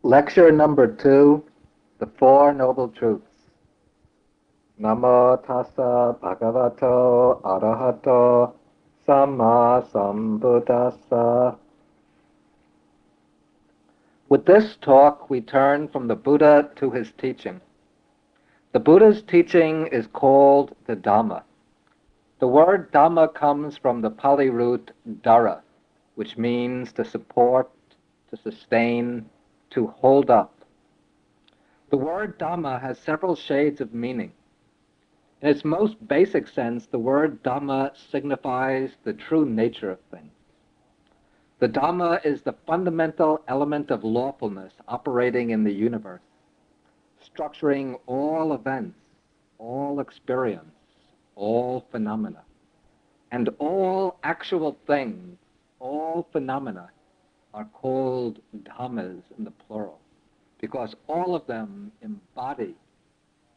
Lecture number 2, The Four Noble Truths. Namo tassa bhagavato arahato samma sambuddhassa. With this talk, we turn from the Buddha to his teaching. The Buddha's teaching is called the Dhamma. The word Dhamma comes from the Pali root dara, which means to support, to sustain, to hold up. The word Dhamma has several shades of meaning. In its most basic sense, the word Dhamma signifies the true nature of things. The Dhamma is the fundamental element of lawfulness operating in the universe, structuring all events, all experience, all phenomena. And all actual things, all phenomena, are called Dhammas in the plural, because all of them embody,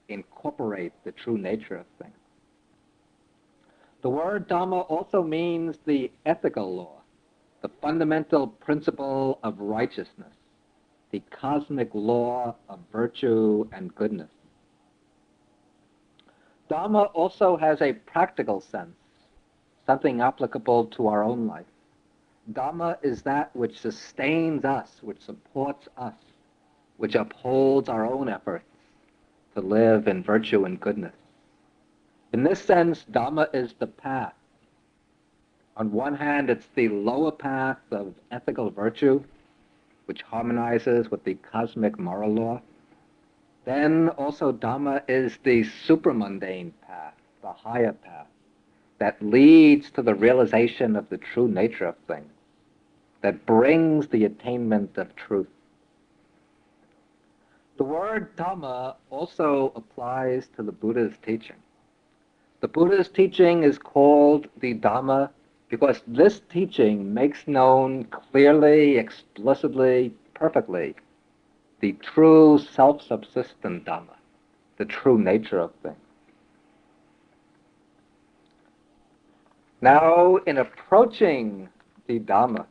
incorporate the true nature of things. The word Dhamma also means the ethical law, the fundamental principle of righteousness, the cosmic law of virtue and goodness. Dhamma also has a practical sense, something applicable to our own life. Dhamma is that which sustains us, which supports us, which upholds our own efforts to live in virtue and goodness. In this sense, Dhamma is the path. On one hand, it's the lower path of ethical virtue, which harmonizes with the cosmic moral law. Then also Dhamma is the supramundane path, the higher path, that leads to the realization of the true nature of things, that brings the attainment of truth. The word Dhamma also applies to the Buddha's teaching. The Buddha's teaching is called the Dhamma because this teaching makes known clearly, explicitly, perfectly the true self-subsistent Dhamma, the true nature of things. Now, in approaching the Dhamma,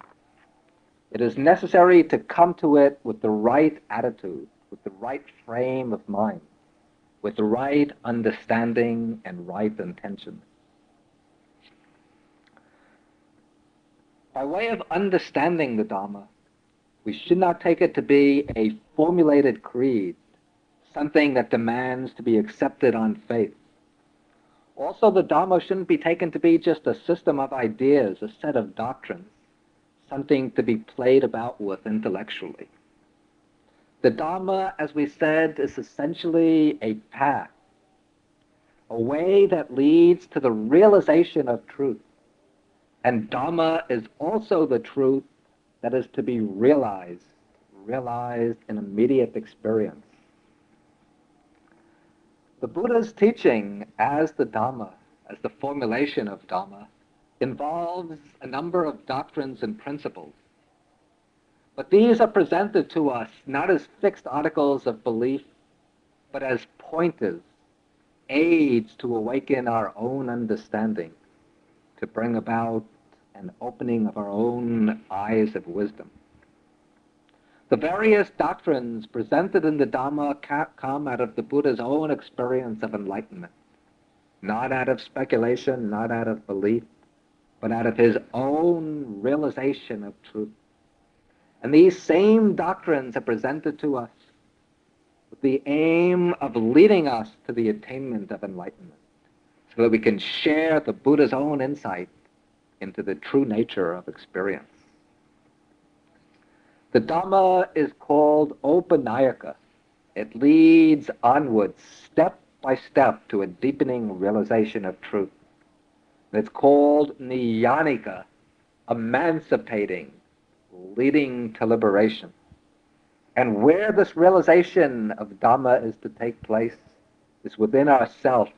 it is necessary to come to it with the right attitude, with the right frame of mind, with the right understanding and right intention. By way of understanding the Dhamma, we should not take it to be a formulated creed, something that demands to be accepted on faith. Also, the Dhamma shouldn't be taken to be just a system of ideas, a set of doctrines, something to be played about with intellectually. The Dhamma, as we said, is essentially a path, a way that leads to the realization of truth. And Dhamma is also the truth that is to be realized in immediate experience. The Buddha's teaching as the Dhamma, as the formulation of Dhamma, involves a number of doctrines and principles. But these are presented to us not as fixed articles of belief, but as pointers, aids to awaken our own understanding, to bring about an opening of our own eyes of wisdom. The various doctrines presented in the Dhamma come out of the Buddha's own experience of enlightenment, not out of speculation, not out of belief, but out of his own realization of truth. And these same doctrines are presented to us with the aim of leading us to the attainment of enlightenment, so that we can share the Buddha's own insight into the true nature of experience. The Dhamma is called Upanayaka. It leads onwards, step by step, to a deepening realization of truth. It's called Niyanika, emancipating, leading to liberation. And where this realization of Dhamma is to take place is within ourselves,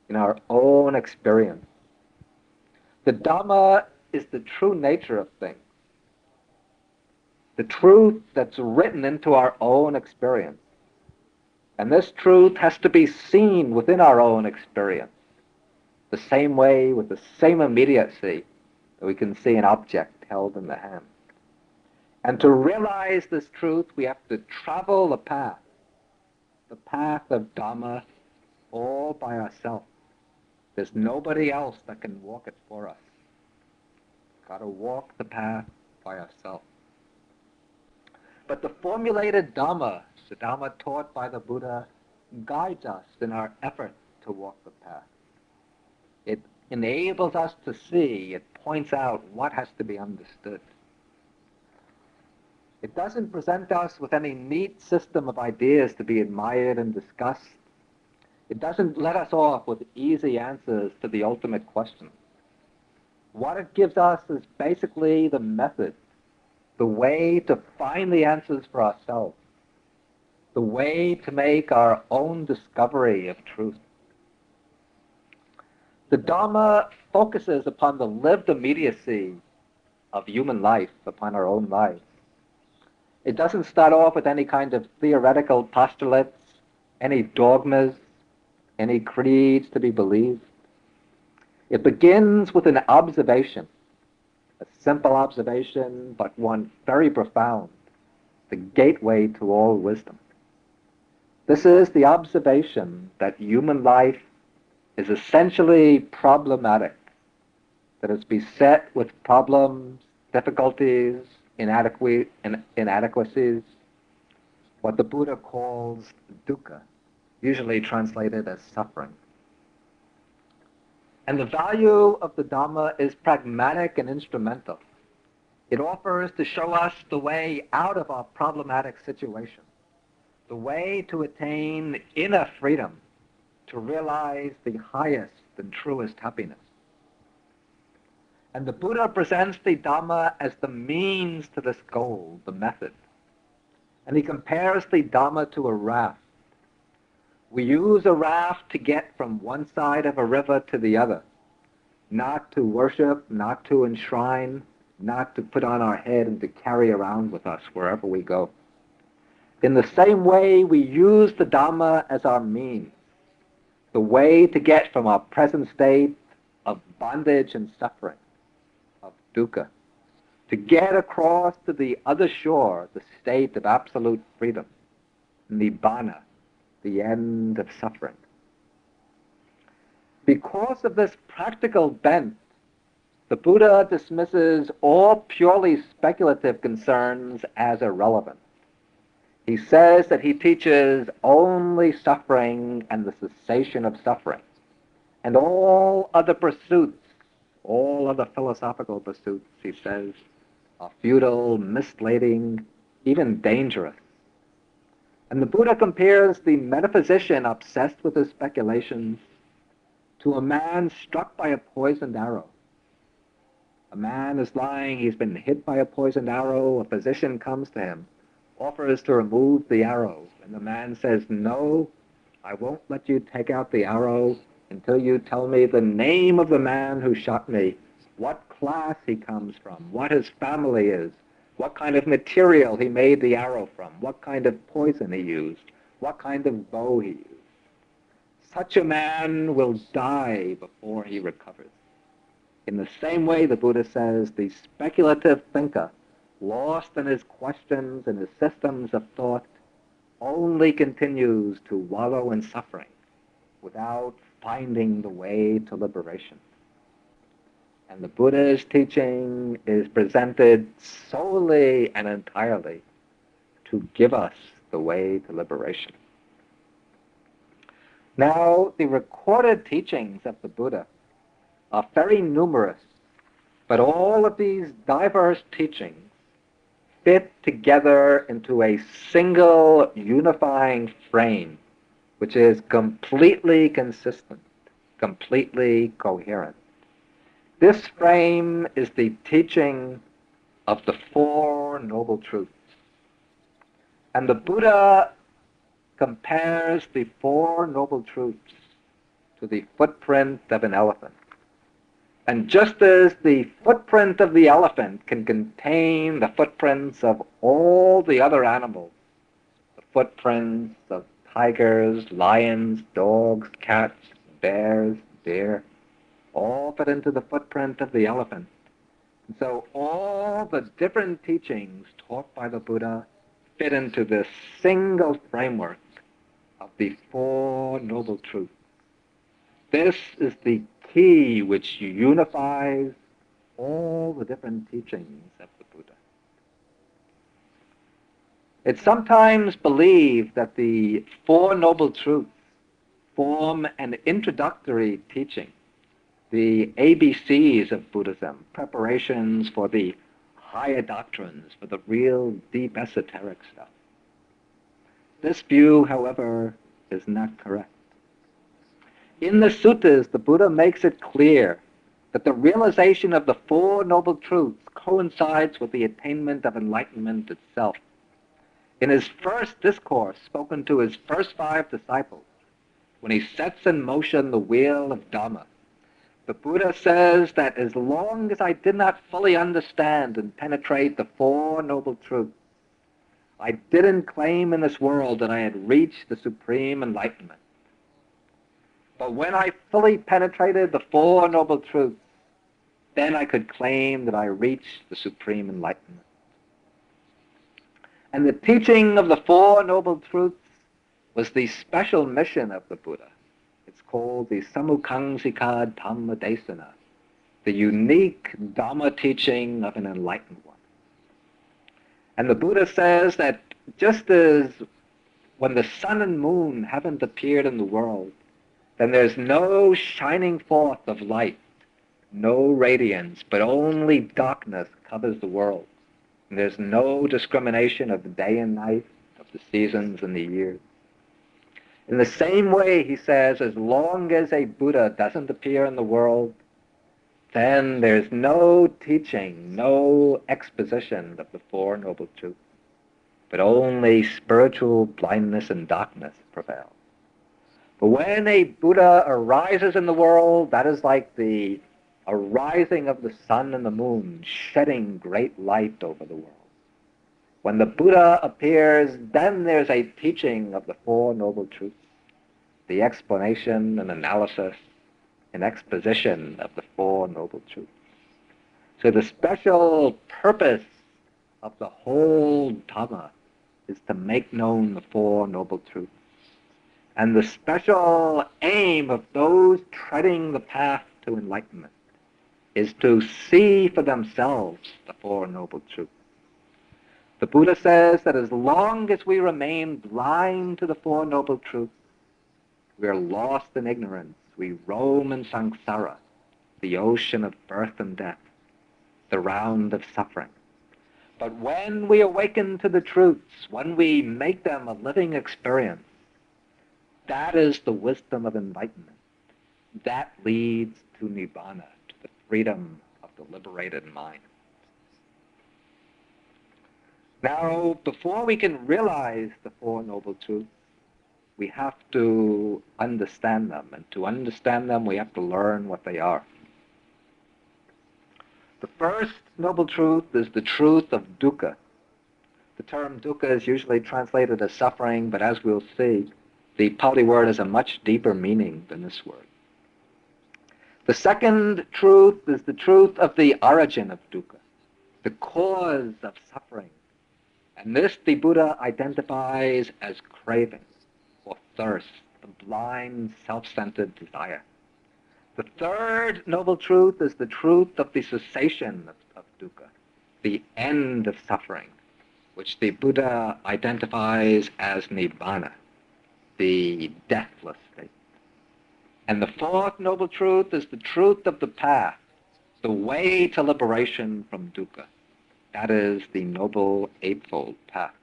in our own experience. The Dhamma is the true nature of things, the truth that's written into our own experience. And this truth has to be seen within our own experience, the same way, with the same immediacy that we can see an object held in the hand. And to realize this truth, we have to travel the path of Dhamma, all by ourselves. There's nobody else that can walk it for us. Got to walk the path by ourselves. But the formulated Dhamma, the Dhamma taught by the Buddha, guides us in our effort to walk the path. It enables us to see, it points out what has to be understood. It doesn't present us with any neat system of ideas to be admired and discussed. It doesn't let us off with easy answers to the ultimate question. What it gives us is basically the method, the way to find the answers for ourselves, the way to make our own discovery of truth. The Dhamma focuses upon the lived immediacy of human life, upon our own lives. It doesn't start off with any kind of theoretical postulates, any dogmas, any creeds to be believed. It begins with an observation, a simple observation, but one very profound, the gateway to all wisdom. This is the observation that human life is essentially problematic, that it's beset with problems, difficulties, inadequacies, what the Buddha calls dukkha, usually translated as suffering. And the value of the Dhamma is pragmatic and instrumental. It offers to show us the way out of our problematic situation, the way to attain inner freedom, to realize the highest and truest happiness. And the Buddha presents the Dhamma as the means to this goal, the method. And he compares the Dhamma to a raft. We use a raft to get from one side of a river to the other, not to worship, not to enshrine, not to put on our head and to carry around with us wherever we go. In the same way, we use the Dhamma as our means, the way to get from our present state of bondage and suffering, of dukkha, to get across to the other shore, the state of absolute freedom, nibbana, the end of suffering. Because of this practical bent, the Buddha dismisses all purely speculative concerns as irrelevant. He says that he teaches only suffering and the cessation of suffering, and all other pursuits, all other philosophical pursuits, he says, are futile, misleading, even dangerous. And the Buddha compares the metaphysician obsessed with his speculations to a man struck by a poisoned arrow. A man is lying, he's been hit by a poisoned arrow, a physician comes to him, offers to remove the arrow, and the man says, "No, I won't let you take out the arrow until you tell me the name of the man who shot me, what class he comes from, what his family is, what kind of material he made the arrow from, what kind of poison he used, what kind of bow he used." Such a man will die before he recovers. In the same way, the Buddha says, the speculative thinker, lost in his questions and his systems of thought, only continues to wallow in suffering without finding the way to liberation. And the Buddha's teaching is presented solely and entirely to give us the way to liberation. Now, the recorded teachings of the Buddha are very numerous, but all of these diverse teachings fit together into a single unifying frame, which is completely consistent, completely coherent. This frame is the teaching of the Four Noble Truths. And the Buddha compares the Four Noble Truths to the footprint of an elephant. And just as the footprint of the elephant can contain the footprints of all the other animals, the footprints of tigers, lions, dogs, cats, bears, deer, all fit into the footprint of the elephant. So all the different teachings taught by the Buddha fit into this single framework of the Four Noble Truths. This is the key which unifies all the different teachings of the Buddha. It's sometimes believed that the Four Noble Truths form an introductory teaching, the ABCs of Buddhism, preparations for the higher doctrines, for the real deep esoteric stuff. This view, however, is not correct. In the suttas, the Buddha makes it clear that the realization of the Four Noble Truths coincides with the attainment of enlightenment itself. In his first discourse, spoken to his first 5 disciples, when he sets in motion the wheel of Dhamma, the Buddha says that as long as I did not fully understand and penetrate the Four Noble Truths, I didn't claim in this world that I had reached the supreme enlightenment. But when I fully penetrated the Four Noble Truths, then I could claim that I reached the supreme enlightenment. And the teaching of the Four Noble Truths was the special mission of the Buddha. It's called the Samukhangsika Dhamma Desana, the unique Dhamma teaching of an enlightened one. And the Buddha says that just as when the sun and moon haven't appeared in the world, then there's no shining forth of light, no radiance, but only darkness covers the world. And there's no discrimination of day and night, of the seasons and the years. In the same way, he says, as long as a Buddha doesn't appear in the world, then there's no teaching, no exposition of the Four Noble Truths, but only spiritual blindness and darkness prevail. But when a Buddha arises in the world, that is like the arising of the sun and the moon, shedding great light over the world. When the Buddha appears, then there's a teaching of the Four Noble Truths, the explanation and analysis and exposition of the Four Noble Truths. So the special purpose of the whole Dhamma is to make known the Four Noble Truths. And the special aim of those treading the path to enlightenment is to see for themselves the Four Noble Truths. The Buddha says that as long as we remain blind to the Four Noble Truths, we are lost in ignorance. We roam in samsara, the ocean of birth and death, the round of suffering. But when we awaken to the truths, when we make them a living experience, that is the wisdom of enlightenment. That leads to nibbana, to the freedom of the liberated mind. Now, before we can realize the Four Noble Truths, we have to understand them. And to understand them, we have to learn what they are. The first noble truth is the truth of dukkha. The term dukkha is usually translated as suffering, but as we'll see, the Pali word has a much deeper meaning than this word. The second truth is the truth of the origin of dukkha, the cause of suffering. And this the Buddha identifies as craving or thirst, the blind, self-centered desire. The third noble truth is the truth of the cessation of dukkha, the end of suffering, which the Buddha identifies as nibbana, the deathless state. And the fourth noble truth is the truth of the path, the way to liberation from dukkha. That is the Noble Eightfold Path.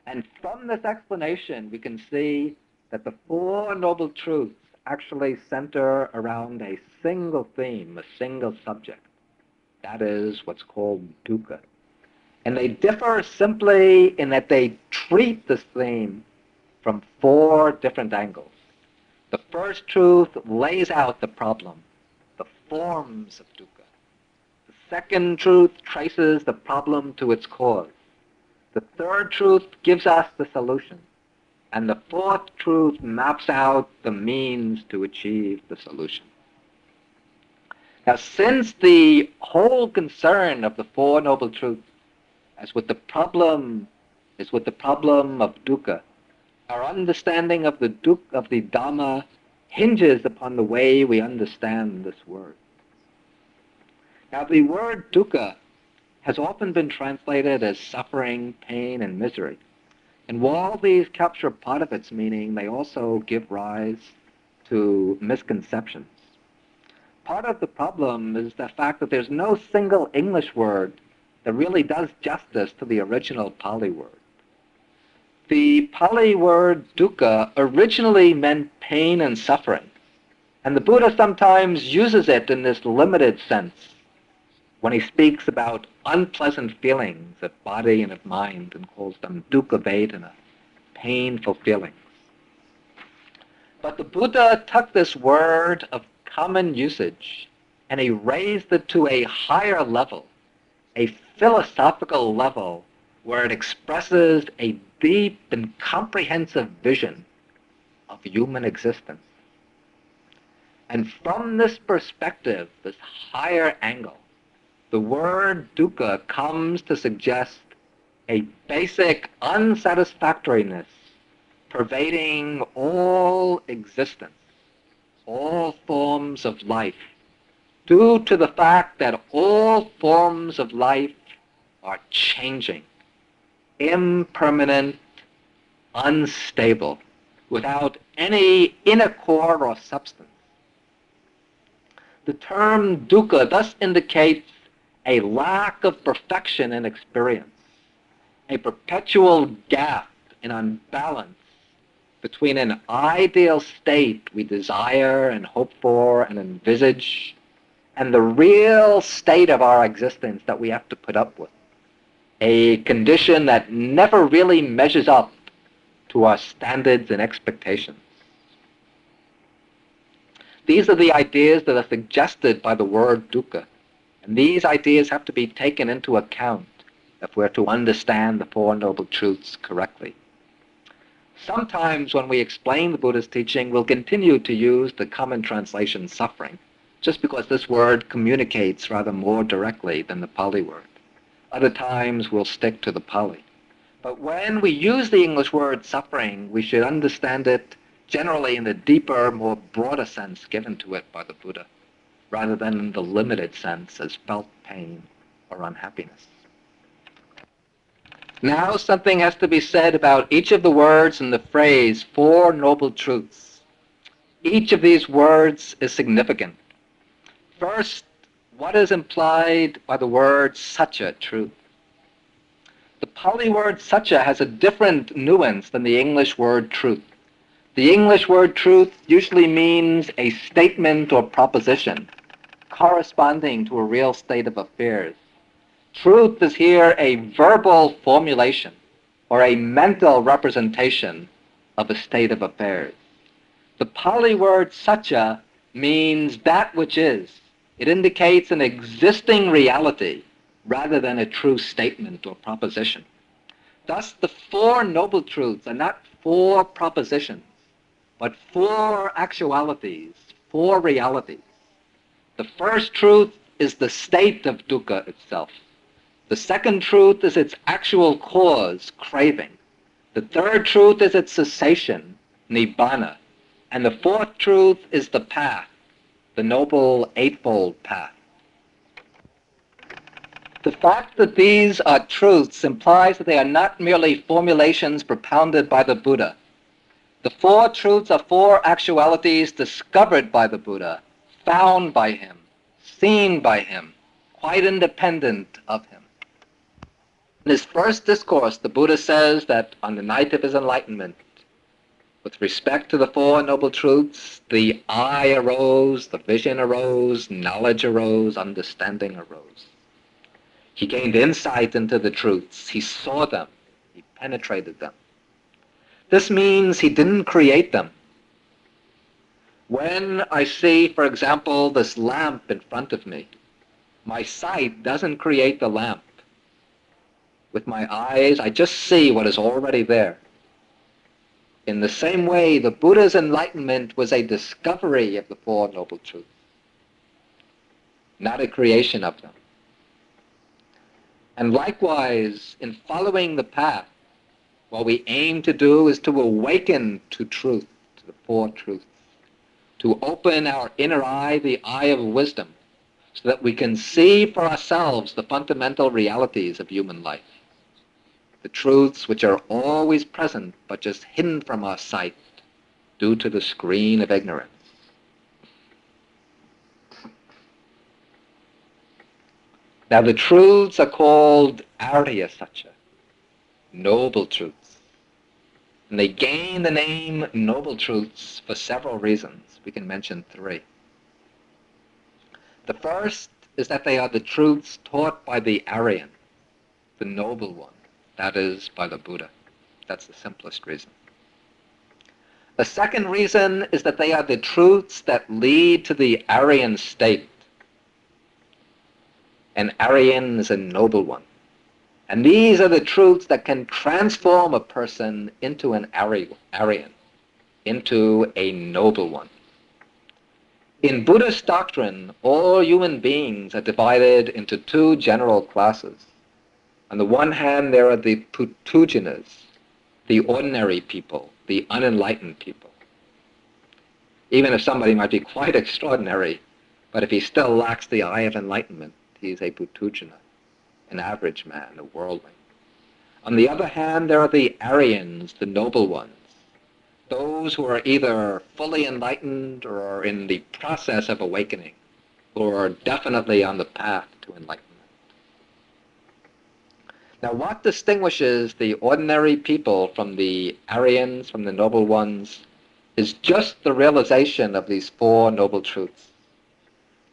And from this explanation, we can see that the Four Noble Truths actually center around a single theme, a single subject. That is what's called dukkha. And they differ simply in that they treat this theme from 4 different angles. The first truth lays out the problem, the forms of dukkha. The second truth traces the problem to its cause. The third truth gives us the solution. And the fourth truth maps out the means to achieve the solution. Now, since the whole concern of the Four Noble Truths is with the problem of dukkha, our understanding of the Dhamma hinges upon the way we understand this word. Now, the word dukkha has often been translated as suffering, pain, and misery. And while these capture part of its meaning, they also give rise to misconceptions. Part of the problem is the fact that there's no single English word that really does justice to the original Pali word. The Pali word dukkha originally meant pain and suffering, and the Buddha sometimes uses it in this limited sense when he speaks about unpleasant feelings of body and of mind and calls them dukkha vedana, painful feelings. But the Buddha took this word of common usage and he raised it to a higher level, a philosophical level, where it expresses a deep and comprehensive vision of human existence. And from this perspective, this higher angle, the word dukkha comes to suggest a basic unsatisfactoriness pervading all existence, all forms of life, due to the fact that all forms of life are changing, impermanent, unstable, without any inner core or substance. The term dukkha thus indicates a lack of perfection in experience, a perpetual gap, an unbalance between an ideal state we desire and hope for and envisage, and the real state of our existence that we have to put up with, a condition that never really measures up to our standards and expectations. These are the ideas that are suggested by the word dukkha, and these ideas have to be taken into account if we're to understand the Four Noble Truths correctly. Sometimes when we explain the Buddha's teaching, we'll continue to use the common translation suffering, just because this word communicates rather more directly than the Pali word. Other times we'll stick to the Pali. But when we use the English word suffering, we should understand it generally in the deeper, more broader sense given to it by the Buddha, rather than in the limited sense as felt pain or unhappiness. Now something has to be said about each of the words in the phrase Four Noble Truths. Each of these words is significant. First, what is implied by the word satya, truth? The Pali word satya has a different nuance than the English word truth. The English word truth usually means a statement or proposition corresponding to a real state of affairs. Truth is here a verbal formulation or a mental representation of a state of affairs. The Pali word satya means that which is. It indicates an existing reality rather than a true statement or proposition. Thus, the Four Noble Truths are not four propositions, but four actualities, four realities. The first truth is the state of dukkha itself. The second truth is its actual cause, craving. The third truth is its cessation, nibbana. And the fourth truth is the path, the Noble Eightfold Path. The fact that these are truths implies that they are not merely formulations propounded by the Buddha. The four truths are four actualities discovered by the Buddha, found by him, seen by him, quite independent of him. In his first discourse, the Buddha says that on the night of his enlightenment, with respect to the Four Noble Truths, the eye arose, the vision arose, knowledge arose, understanding arose. He gained insight into the truths. He saw them. He penetrated them. This means he didn't create them. When I see, for example, this lamp in front of me, my sight doesn't create the lamp. With my eyes, I just see what is already there. In the same way, the Buddha's enlightenment was a discovery of the Four Noble Truths. not a creation of them. And likewise, in following the path, what we aim to do is to awaken to truth, to the Four Truths, to open our inner eye, the eye of wisdom, so that we can see for ourselves the fundamental realities of human life, the truths which are always present but just hidden from our sight due to the screen of ignorance. Now the truths are called Arya Satya, noble truths. And they gain the name noble truths for several reasons. We can mention three. The first is that they are the truths taught by the Aryan, the noble one, that is, by the Buddha. That's the simplest reason. The second reason is that they are the truths that lead to the Aryan state. An Aryan is a noble one. And these are the truths that can transform a person into an Aryan, into a noble one. In Buddhist doctrine, all human beings are divided into two general classes. On the one hand, there are the Putujanas, the ordinary people, the unenlightened people. Even if somebody might be quite extraordinary, but if he still lacks the eye of enlightenment, he is a Putujana, an average man, a worldling. On the other hand, there are the Aryans, the noble ones, those who are either fully enlightened or are in the process of awakening, or are definitely on the path to enlightenment. Now, what distinguishes the ordinary people from the Aryans, from the noble ones, is just the realization of these four noble truths.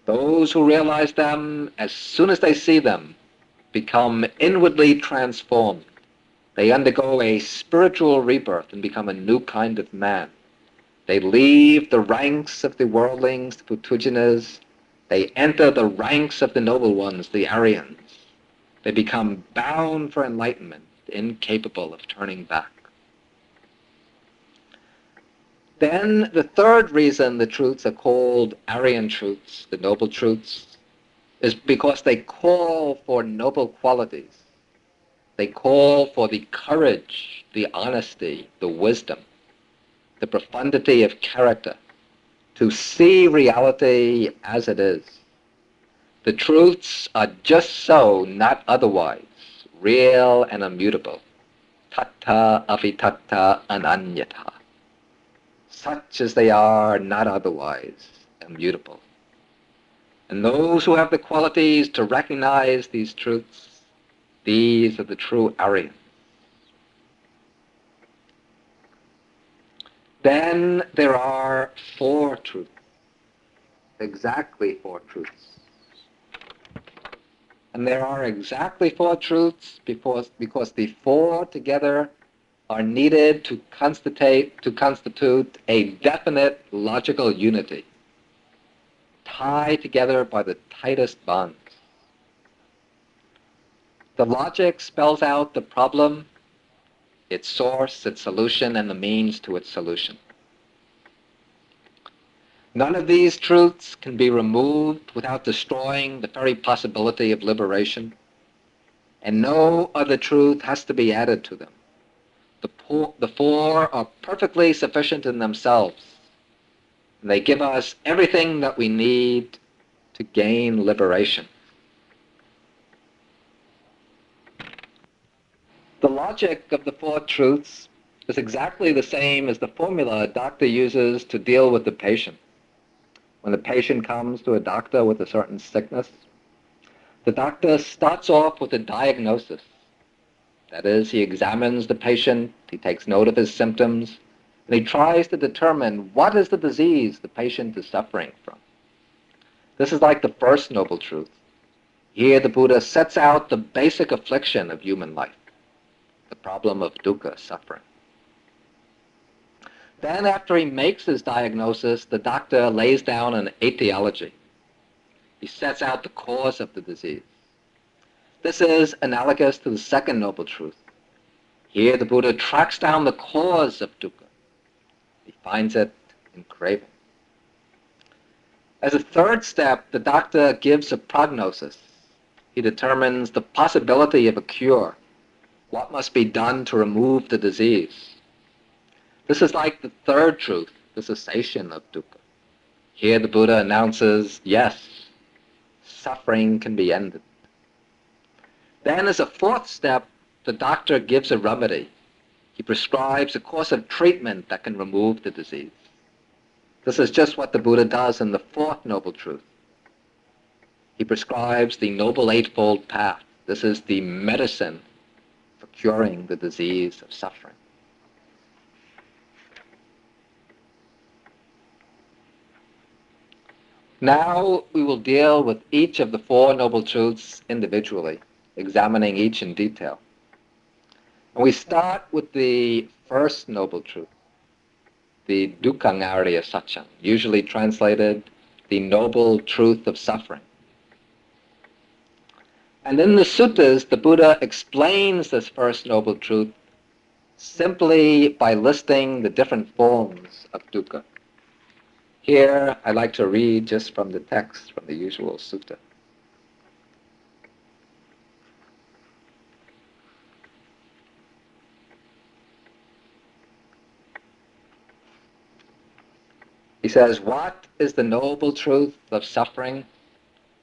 Those who realize them, as soon as they see them, become inwardly transformed. They undergo a spiritual rebirth and become a new kind of man. They leave the ranks of the worldlings, the Putujanas. They enter the ranks of the noble ones, the Aryans. They become bound for enlightenment, incapable of turning back. Then the third reason the truths are called Aryan truths, the noble truths, is because they call for noble qualities. They call for the courage, the honesty, the wisdom, the profundity of character, to see reality as it is. The truths are just so, not otherwise, real and immutable. Tattva avitatta ananyata. Such as they are, not otherwise, immutable. And those who have the qualities to recognize these truths, these are the true Aryans. Then there are four truths, exactly four truths. And there are exactly four truths because the four together are needed to constitute a definite logical unity, tied together by the tightest bonds. The logic spells out the problem, its source, its solution, and the means to its solution. None of these truths can be removed without destroying the very possibility of liberation, and no other truth has to be added to them. The four are perfectly sufficient in themselves, and they give us everything that we need to gain liberation. The logic of the four truths is exactly the same as the formula a doctor uses to deal with the patient. When the patient comes to a doctor with a certain sickness, the doctor starts off with a diagnosis. That is, he examines the patient, he takes note of his symptoms, and he tries to determine what is the disease the patient is suffering from. This is like the first noble truth. Here the Buddha sets out the basic affliction of human life, the problem of dukkha, suffering. Then after he makes his diagnosis, the doctor lays down an etiology. He sets out the cause of the disease. This is analogous to the second noble truth. Here the Buddha tracks down the cause of dukkha. He finds it in craving. As a third step, the doctor gives a prognosis. He determines the possibility of a cure, what must be done to remove the disease. This is like the third truth, the cessation of dukkha. Here the Buddha announces, yes, suffering can be ended. Then as a fourth step, the doctor gives a remedy. He prescribes a course of treatment that can remove the disease. This is just what the Buddha does in the fourth noble truth. He prescribes the Noble Eightfold Path. This is the medicine for curing the disease of suffering. Now we will deal with each of the four noble truths individually, examining each in detail. And we start with the first noble truth, the Dukkhaṅārya Satyam, usually translated the noble truth of suffering. And in the suttas, the Buddha explains this first noble truth simply by listing the different forms of dukkha. Here, I'd like to read just from the text, from the usual sutta. He says, what is the noble truth of suffering,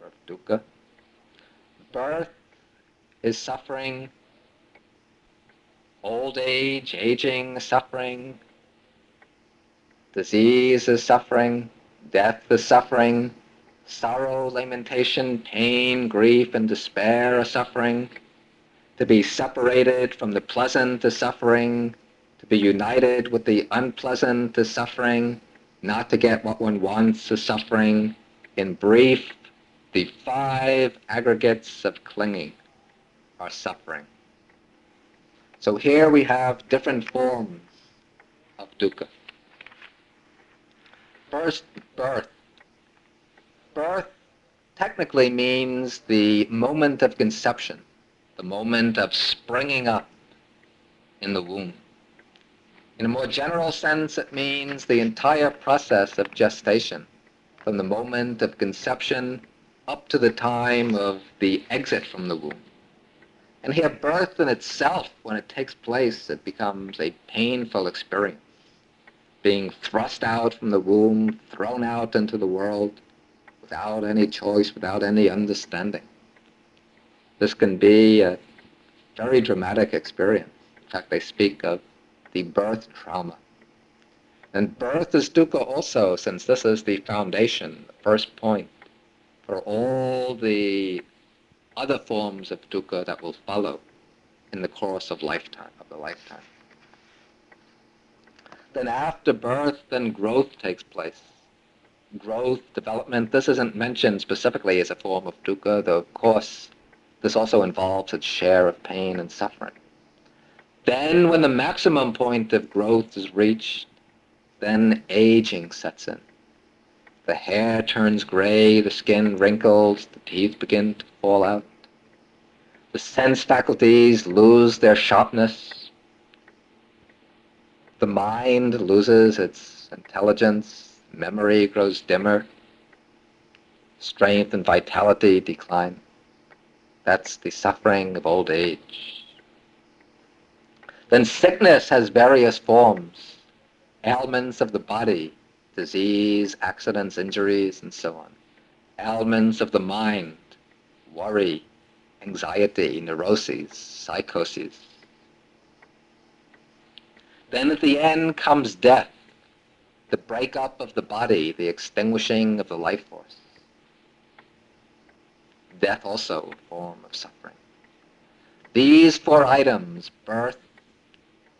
or of dukkha? Birth is suffering, old age, aging, suffering, disease is suffering, death is suffering, sorrow, lamentation, pain, grief, and despair are suffering. To be separated from the pleasant is suffering, to be united with the unpleasant is suffering, not to get what one wants is suffering. In brief, the five aggregates of clinging are suffering. So here we have different forms of dukkha. First, birth. Birth technically means the moment of conception, the moment of springing up in the womb. In a more general sense, it means the entire process of gestation, from the moment of conception up to the time of the exit from the womb. And here, birth in itself, when it takes place, it becomes a painful experience. Being thrust out from the womb, thrown out into the world, without any choice, without any understanding. This can be a very dramatic experience. In fact, they speak of the birth trauma. And birth is dukkha also, since this is the foundation, the first point for all the other forms of dukkha that will follow in the course of the lifetime. Then after birth, then growth takes place. Growth, development, this isn't mentioned specifically as a form of dukkha, though of course this also involves its share of pain and suffering. Then when the maximum point of growth is reached, then aging sets in. The hair turns gray, the skin wrinkles, the teeth begin to fall out. The sense faculties lose their sharpness. The mind loses its intelligence, memory grows dimmer, strength and vitality decline. That's the suffering of old age. Then sickness has various forms, ailments of the body, disease, accidents, injuries, and so on. Ailments of the mind, worry, anxiety, neuroses, psychoses. Then at the end comes death, the breakup of the body, the extinguishing of the life force. Death also a form of suffering. These four items, birth,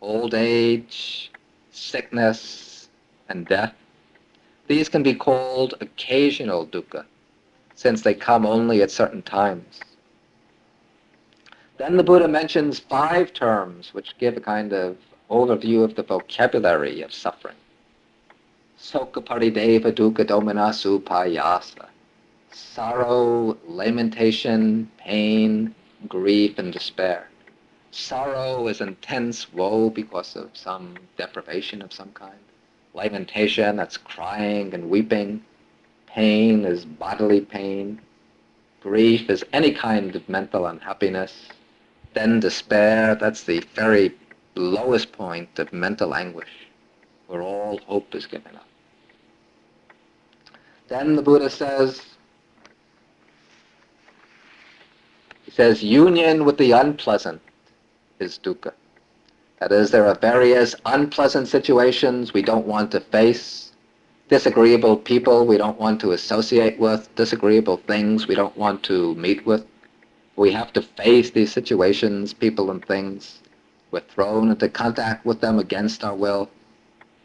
old age, sickness, and death, these can be called occasional dukkha, since they come only at certain times. Then the Buddha mentions 5 terms which give a kind of overview of the vocabulary of suffering. Sokha parideva dukkha dominasu payasa. Sorrow, lamentation, pain, grief, and despair. Sorrow is intense woe because of some deprivation of some kind. Lamentation, that's crying and weeping. pain is bodily pain, grief is any kind of mental unhappiness, then despair, that's the very lowest point of mental anguish, where all hope is given up. Then the Buddha says, union with the unpleasant is dukkha. That is, there are various unpleasant situations we don't want to face, disagreeable people we don't want to associate with, disagreeable things we don't want to meet with. We have to face these situations, people and things. We're thrown into contact with them against our will.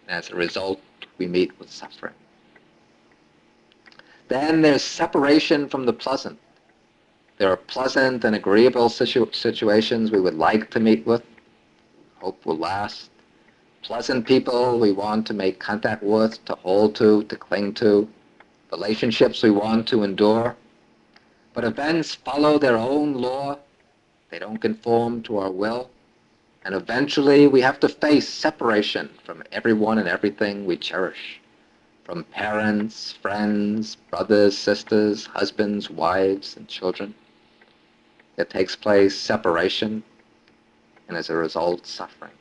And as a result, we meet with suffering. Then there's separation from the pleasant. There are pleasant and agreeable situations we would like to meet with, hope will last. Pleasant people we want to make contact with, to hold to cling to. Relationships we want to endure. But events follow their own law. They don't conform to our will. And eventually we have to face separation from everyone and everything we cherish. From parents, friends, brothers, sisters, husbands, wives, and children. There takes place separation, and as a result, suffering.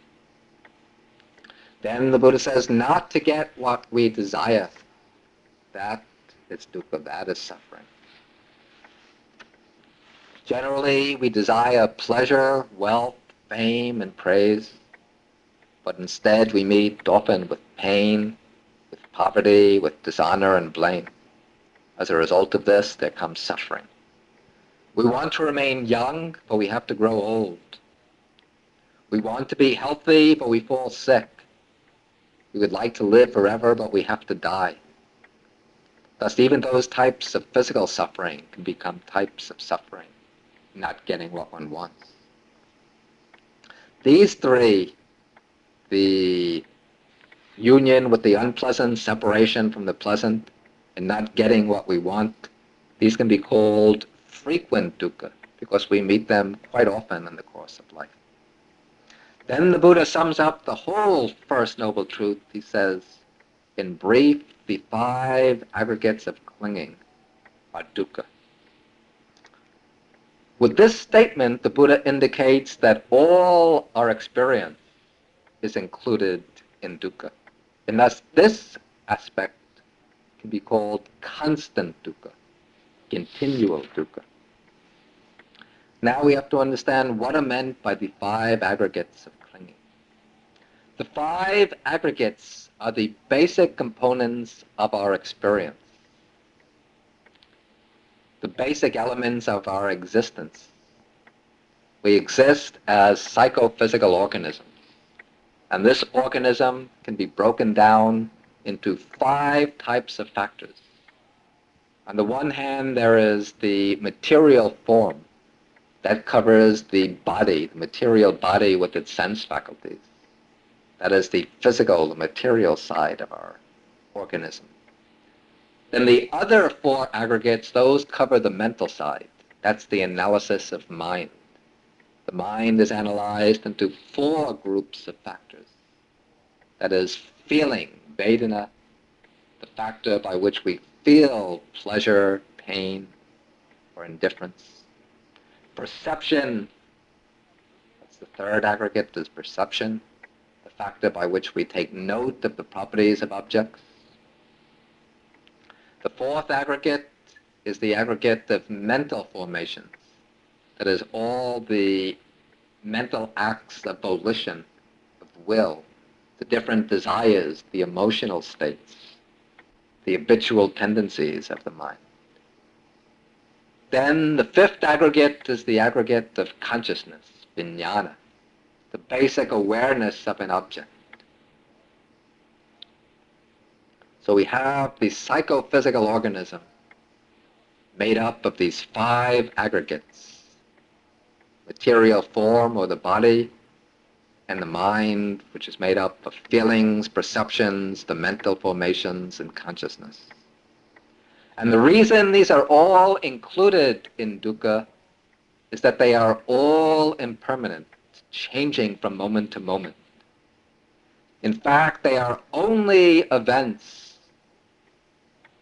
Then the Buddha says, not to get what we desire, that is dukkha, that is suffering. Generally, we desire pleasure, wealth, fame, and praise, but instead we meet often with pain, with poverty, with dishonor and blame. As a result of this, there comes suffering. We want to remain young, but we have to grow old. We want to be healthy, but we fall sick. We would like to live forever, but we have to die. Thus, even those types of physical suffering can become types of suffering, not getting what one wants. These three, the union with the unpleasant, separation from the pleasant, and not getting what we want, these can be called frequent dukkha, because we meet them quite often in the course of life. Then the Buddha sums up the whole First Noble Truth. He says, in brief, the 5 aggregates of clinging are dukkha. With this statement, the Buddha indicates that all our experience is included in dukkha. And thus this aspect can be called constant dukkha, continual dukkha. Now we have to understand what are meant by the 5 aggregates of clinging. The 5 aggregates are the basic components of our experience, the basic elements of our existence. We exist as psychophysical organisms, and this organism can be broken down into 5 types of factors. On the one hand, there is the material form. That covers the body, the material body with its sense faculties. That is the physical, the material side of our organism. Then the other 4 aggregates, those cover the mental side. That's the analysis of mind. The mind is analyzed into 4 groups of factors. That is feeling, vedana, the factor by which we feel pleasure, pain, or indifference. Perception, that's the 3rd aggregate, is perception, the factor by which we take note of the properties of objects. The 4th aggregate is the aggregate of mental formations, that is, all the mental acts of volition, of will, the different desires, the emotional states, the habitual tendencies of the mind. Then the 5th aggregate is the aggregate of consciousness, vijnana, the basic awareness of an object. So we have the psychophysical organism made up of these 5 aggregates: material form, or the body, and the mind, which is made up of feelings, perceptions, the mental formations, and consciousness. And the reason these are all included in dukkha is that they are all impermanent, changing from moment to moment. In fact, they are only events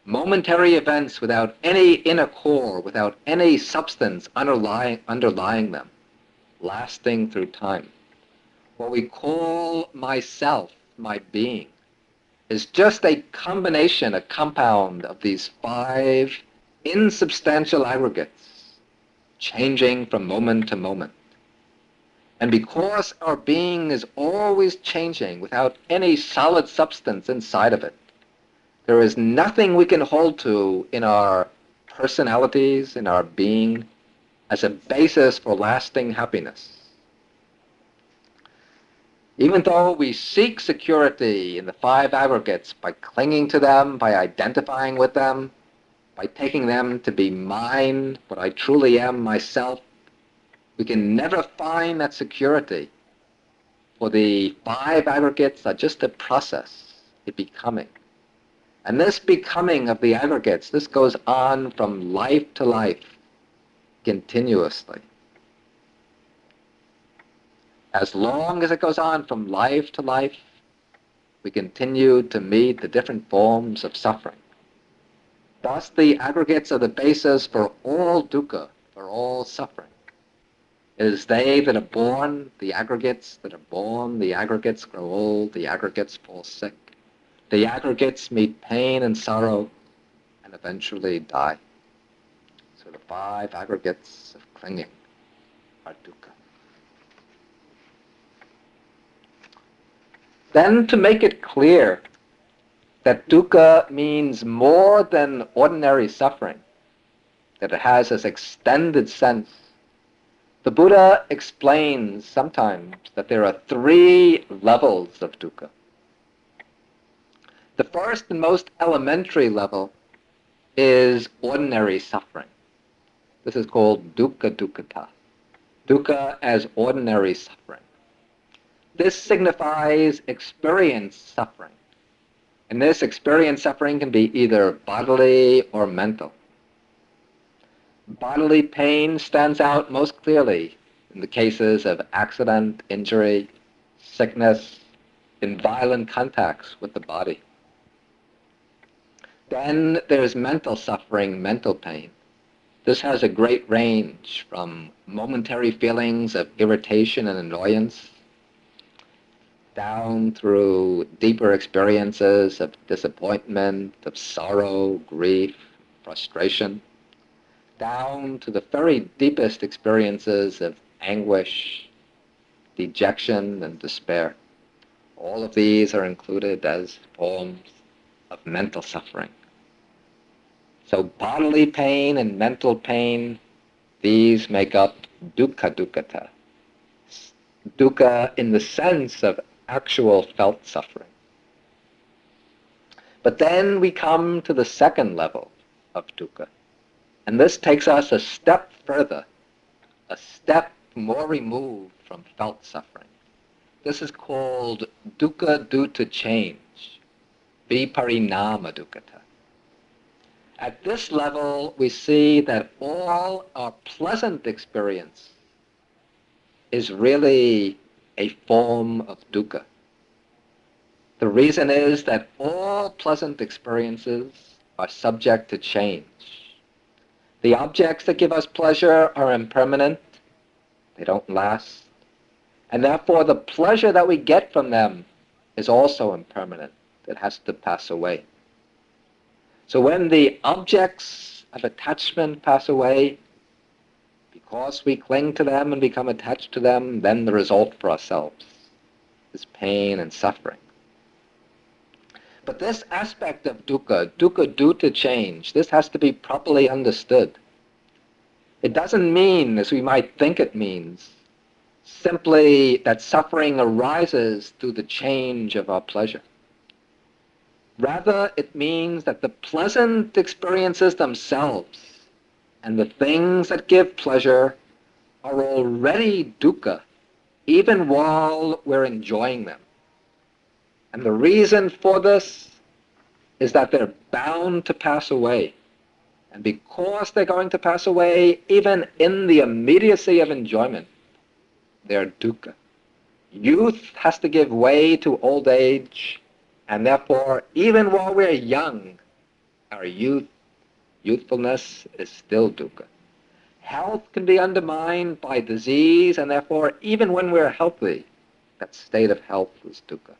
Momentary events without any inner core, without any substance underlying them, lasting through time. What we call myself, my being, is just a combination, a compound of these five insubstantial aggregates, changing from moment to moment. And because our being is always changing without any solid substance inside of it, there is nothing we can hold to in our personalities, in our being, as a basis for lasting happiness. Even though we seek security in the five aggregates by clinging to them, by identifying with them, by taking them to be mine, what I truly am, myself, we can never find that security. For the five aggregates are just a process, a becoming. And this becoming of the aggregates, this goes on from life to life, continuously. As long as it goes on from life to life, we continue to meet the different forms of suffering. Thus, the aggregates are the basis for all dukkha, for all suffering. It is they that are born, the aggregates that are born, the aggregates grow old, the aggregates fall sick. The aggregates meet pain and sorrow and eventually die. So the five aggregates of clinging are dukkha. Then, to make it clear that dukkha means more than ordinary suffering, that it has this extended sense, the Buddha explains sometimes that there are three levels of dukkha. The first and most elementary level is ordinary suffering. This is called dukkha dukkhata. Dukkha as ordinary suffering. This signifies experienced suffering. And this experienced suffering can be either bodily or mental. Bodily pain stands out most clearly in the cases of accident, injury, sickness, in violent contacts with the body. Then there's mental suffering, mental pain. This has a great range from momentary feelings of irritation and annoyance down through deeper experiences of disappointment, of sorrow, grief, frustration, down to the very deepest experiences of anguish, dejection, and despair. All of these are included as forms of mental suffering. So bodily pain and mental pain, these make up dukkha dukkhata. Dukkha in the sense of actual felt suffering. But then we come to the second level of dukkha. And this takes us a step further, a step more removed from felt suffering. This is called dukkha due to change, viparinama dukkhata. At this level, we see that all our pleasant experience is really a form of dukkha. The reason is that all pleasant experiences are subject to change. The objects that give us pleasure are impermanent. They don't last. And therefore, the pleasure that we get from them is also impermanent. It has to pass away. So when the objects of attachment pass away, because we cling to them and become attached to them, then the result for ourselves is pain and suffering. But this aspect of dukkha, dukkha due to change, this has to be properly understood. It doesn't mean, as we might think it means, simply that suffering arises through the change of our pleasure. Rather, it means that the pleasant experiences themselves and the things that give pleasure are already dukkha, even while we're enjoying them. And the reason for this is that they're bound to pass away. And because they're going to pass away, even in the immediacy of enjoyment, they're dukkha. Youth has to give way to old age, and therefore, even while we're young, Our youthfulness is still dukkha. Health can be undermined by disease, and therefore, even when we're healthy, that state of health is dukkha.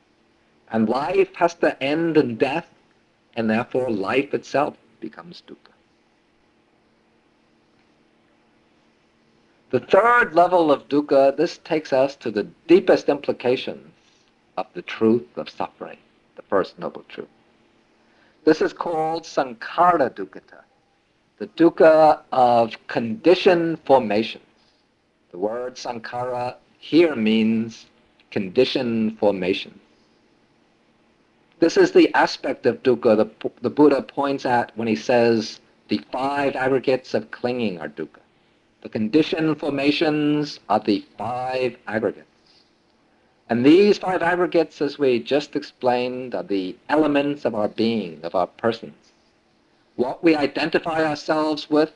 And life has to end in death, and therefore life itself becomes dukkha. The third level of dukkha, this takes us to the deepest implications of the truth of suffering, the first noble truth. This is called sankhara dukkha, the dukkha of conditioned formations. The word sankhara here means conditioned formation. This is the aspect of dukkha the Buddha points at when he says the five aggregates of clinging are dukkha. The conditioned formations are the five aggregates. And these five aggregates, as we just explained, are the elements of our being, of our persons. What we identify ourselves with,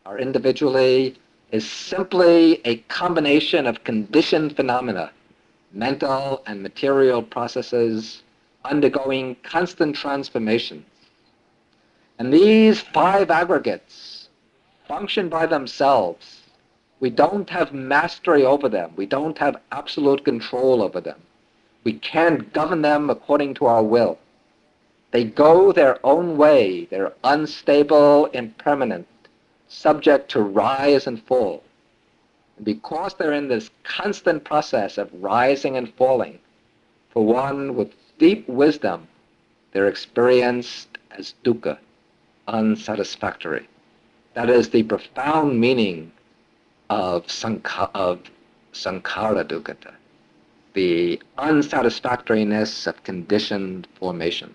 our individually, is simply a combination of conditioned phenomena, mental and material processes undergoing constant transformations. And these five aggregates function by themselves. We don't have mastery over them. We don't have absolute control over them. We can't govern them according to our will. They go their own way. They're unstable, impermanent, subject to rise and fall. And because they're in this constant process of rising and falling, for one with deep wisdom, they're experienced as dukkha, unsatisfactory. That is the profound meaning of sankhara dukkha, the unsatisfactoriness of conditioned formations.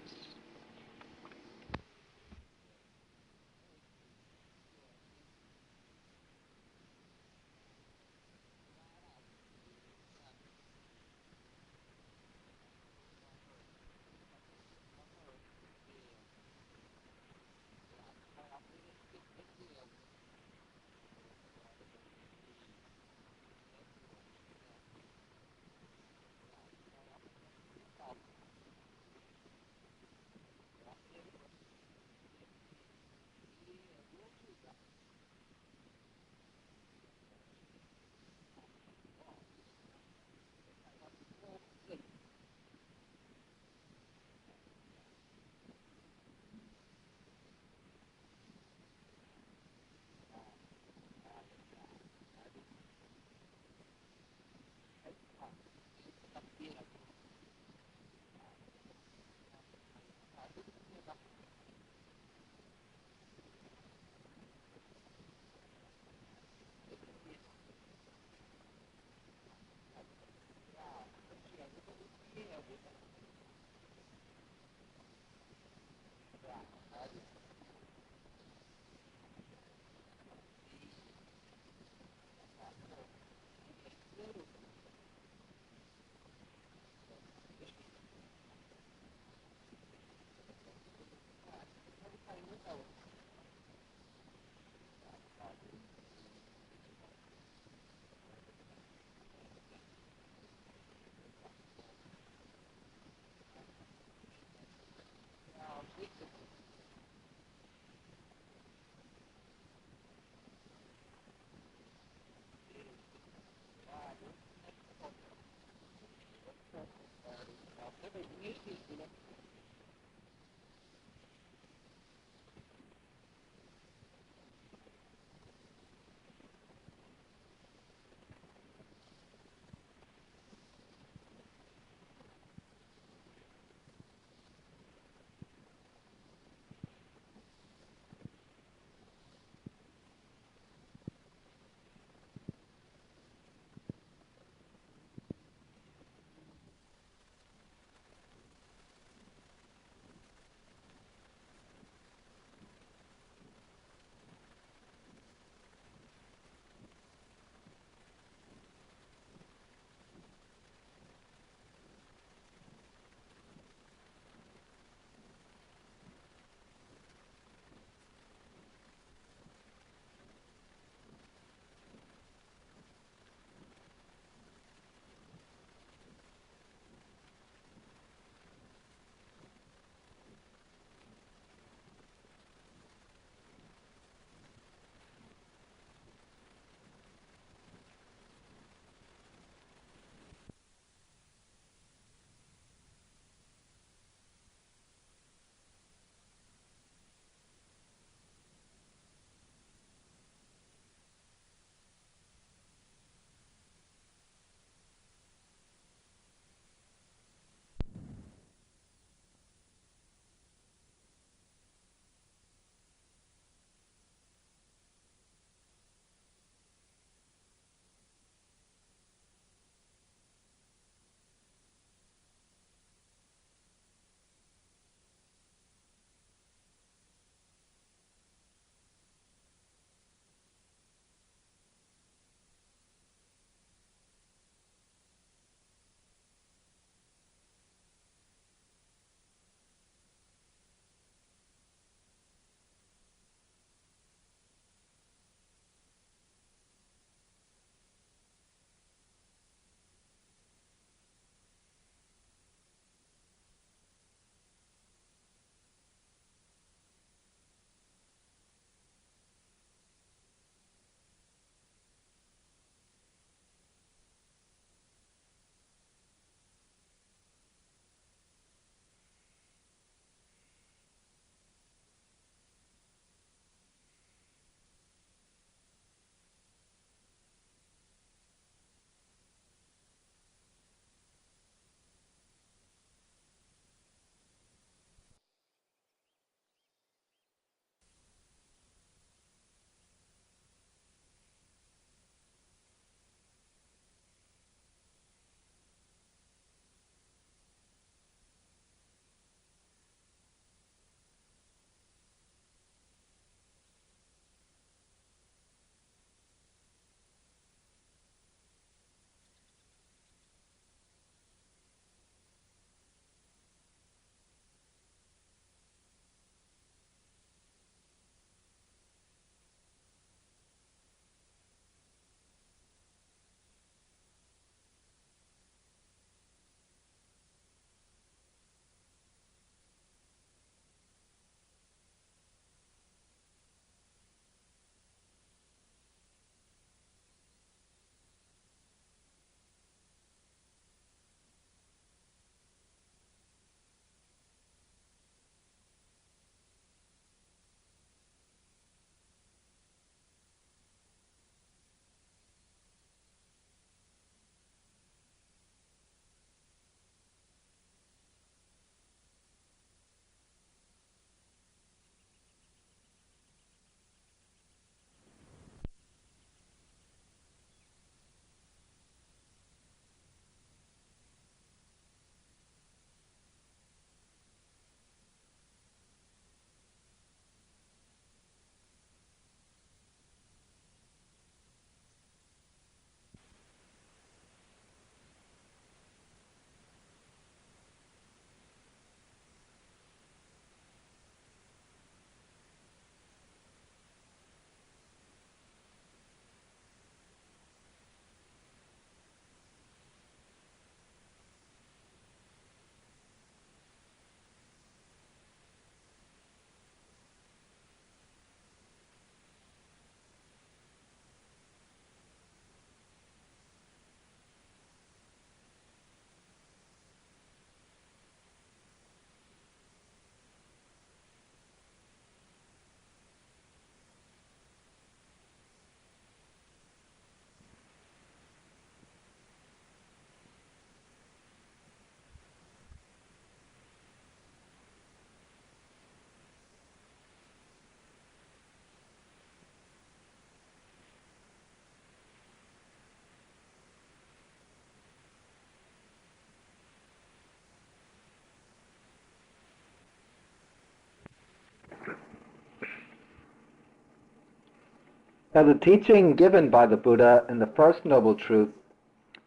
Now, the teaching given by the Buddha in the First Noble Truth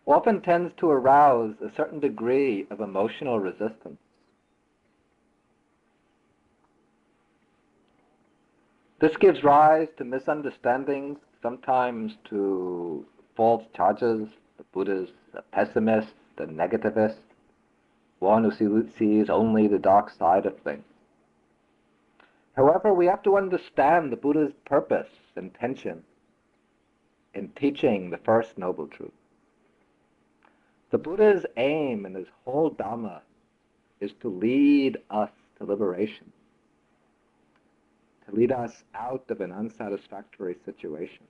often tends to arouse a certain degree of emotional resistance. This gives rise to misunderstandings, sometimes to false charges. The Buddha's a pessimist, a negativist, one who sees only the dark side of things. However, we have to understand the Buddha's purpose, intention, in teaching the First Noble Truth. The Buddha's aim in his whole Dhamma is to lead us to liberation, to lead us out of an unsatisfactory situation.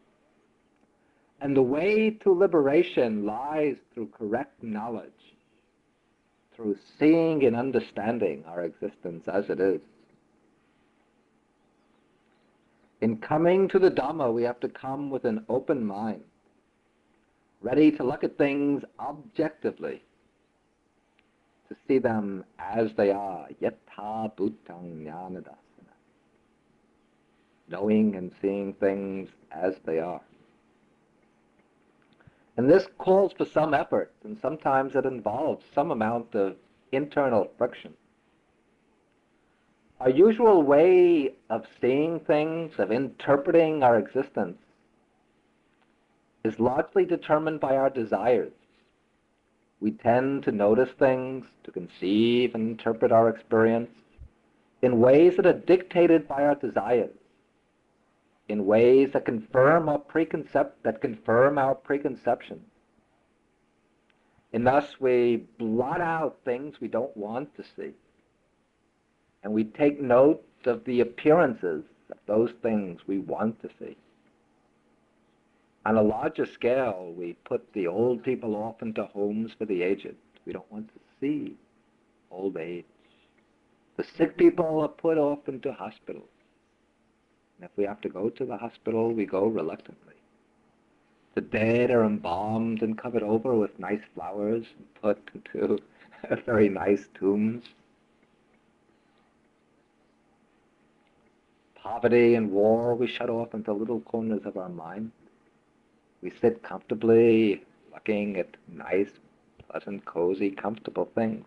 And the way to liberation lies through correct knowledge, through seeing and understanding our existence as it is. In coming to the Dhamma, we have to come with an open mind, ready to look at things objectively, to see them as they are, yatha bhutang jnanadasana, knowing and seeing things as they are. And this calls for some effort, and sometimes it involves some amount of internal friction. Our usual way of seeing things, of interpreting our existence, is largely determined by our desires. We tend to notice things, to conceive and interpret our experience in ways that are dictated by our desires, in ways that confirm our preconceptions. And thus we blot out things we don't want to see. And we take note of the appearances of those things we want to see. On a larger scale, we put the old people off into homes for the aged. We don't want to see old age. The sick people are put off into hospitals. And if we have to go to the hospital, we go reluctantly. The dead are embalmed and covered over with nice flowers and put into very nice tombs. Poverty and war we shut off into little corners of our mind. We sit comfortably looking at nice, pleasant, cozy, comfortable things.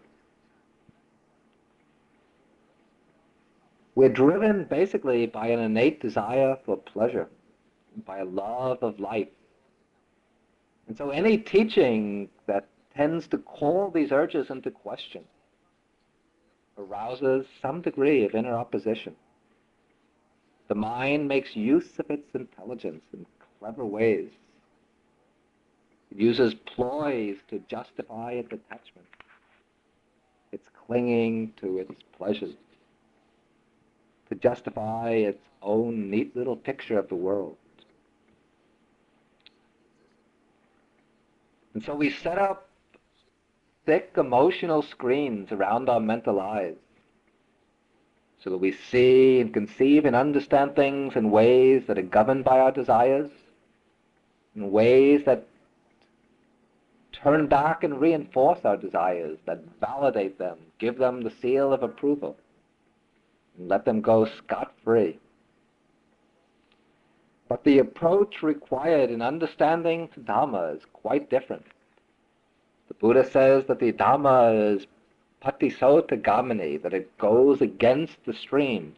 We're driven basically by an innate desire for pleasure, by a love of life. And so any teaching that tends to call these urges into question arouses some degree of inner opposition. The mind makes use of its intelligence in clever ways. It uses ploys to justify its attachment, its clinging to its pleasures, to justify its own neat little picture of the world. And so we set up thick emotional screens around our mental eyes so that we see and conceive and understand things in ways that are governed by our desires, in ways that turn back and reinforce our desires, that validate them, give them the seal of approval, and let them go scot-free. But the approach required in understanding the Dhamma is quite different. The Buddha says that the Dhamma is patisota gamini, that it goes against the stream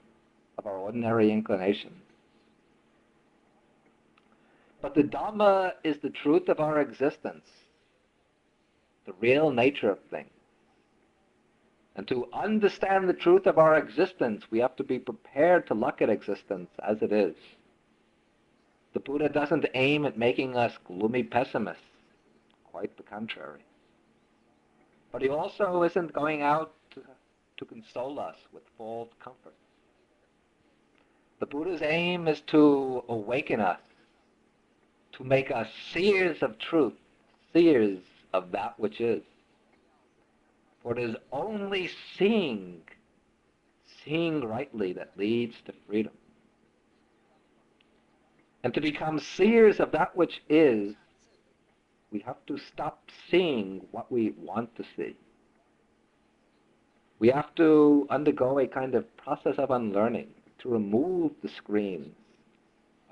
of our ordinary inclinations. But the Dhamma is the truth of our existence, the real nature of things. And to understand the truth of our existence, we have to be prepared to look at existence as it is. The Buddha doesn't aim at making us gloomy pessimists, quite the contrary. But he also isn't going out to console us with false comfort. The Buddha's aim is to awaken us, to make us seers of truth, seers of that which is. For it is only seeing rightly that leads to freedom. And to become seers of that which is, we have to stop seeing what we want to see. We have to undergo a kind of process of unlearning, to remove the screens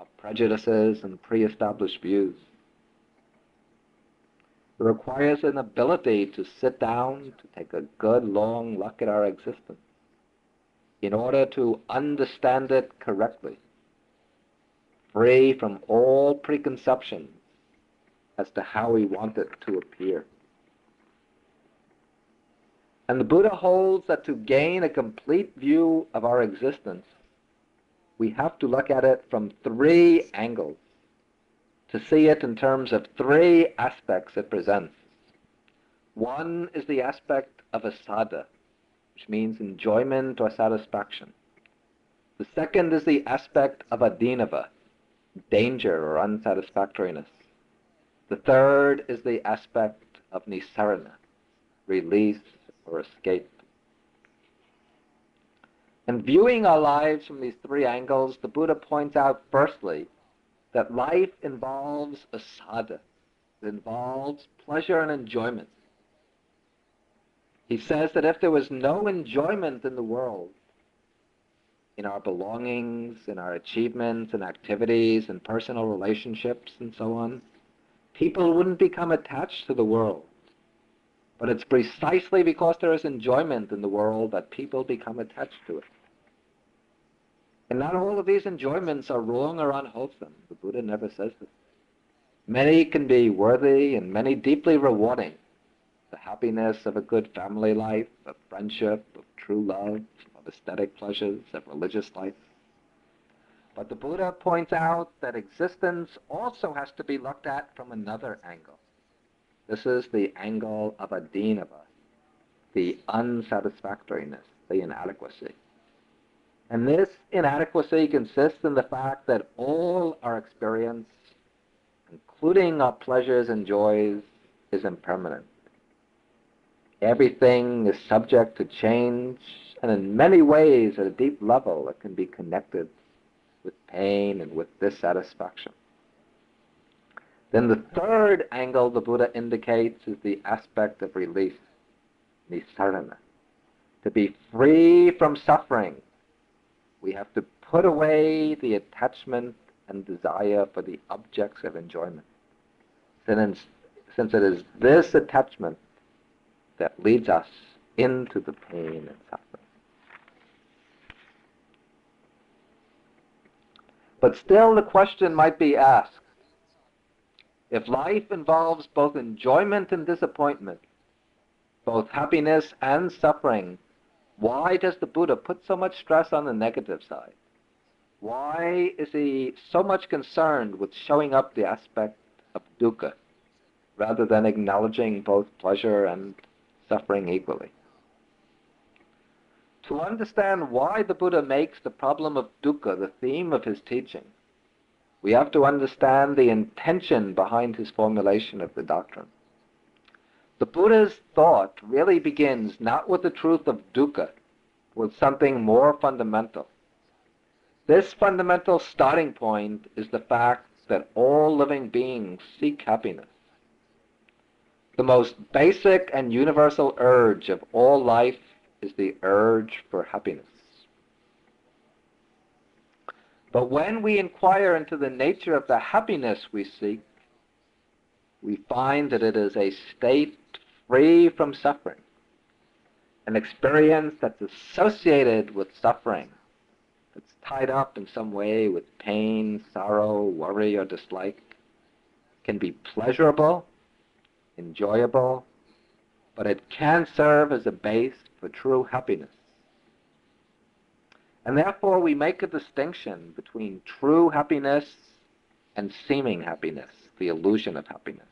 of prejudices and pre-established views. It requires an ability to sit down, to take a good long look at our existence in order to understand it correctly, free from all preconceptions as to how we want it to appear. And the Buddha holds that to gain a complete view of our existence, we have to look at it from three angles, to see it in terms of three aspects it presents. One is the aspect of asada, which means enjoyment or satisfaction. The second is the aspect of adinava, danger or unsatisfactoriness. The third is the aspect of nisarana, release or escape. In viewing our lives from these three angles, the Buddha points out firstly that life involves asada. It involves pleasure and enjoyment. He says that if there was no enjoyment in the world, in our belongings, in our achievements and activities and personal relationships and so on, people wouldn't become attached to the world. But it's precisely because there is enjoyment in the world that people become attached to it. And not all of these enjoyments are wrong or unwholesome. The Buddha never says this. Many can be worthy and many deeply rewarding. The happiness of a good family life, of friendship, of true love, of aesthetic pleasures, of religious life. But the Buddha points out that existence also has to be looked at from another angle. This is the angle of adinava, the unsatisfactoriness, the inadequacy. And this inadequacy consists in the fact that all our experience, including our pleasures and joys, is impermanent. Everything is subject to change, and in many ways, at a deep level, it can be connected with pain and with dissatisfaction. Then the third angle the Buddha indicates is the aspect of release, nisarana. To be free from suffering, we have to put away the attachment and desire for the objects of enjoyment. Since it is this attachment that leads us into the pain and suffering. But still the question might be asked, if life involves both enjoyment and disappointment, both happiness and suffering, why does the Buddha put so much stress on the negative side? Why is he so much concerned with showing up the aspect of dukkha, rather than acknowledging both pleasure and suffering equally? To understand why the Buddha makes the problem of dukkha the theme of his teaching, we have to understand the intention behind his formulation of the doctrine. The Buddha's thought really begins not with the truth of dukkha, but with something more fundamental. This fundamental starting point is the fact that all living beings seek happiness. The most basic and universal urge of all life is the urge for happiness. But when we inquire into the nature of the happiness we seek, we find that it is a state free from suffering, an experience that's associated with suffering, that's tied up in some way with pain, sorrow, worry, or dislike, can be pleasurable, enjoyable, but it can serve as a base for true happiness. And therefore we make a distinction between true happiness and seeming happiness, the illusion of happiness.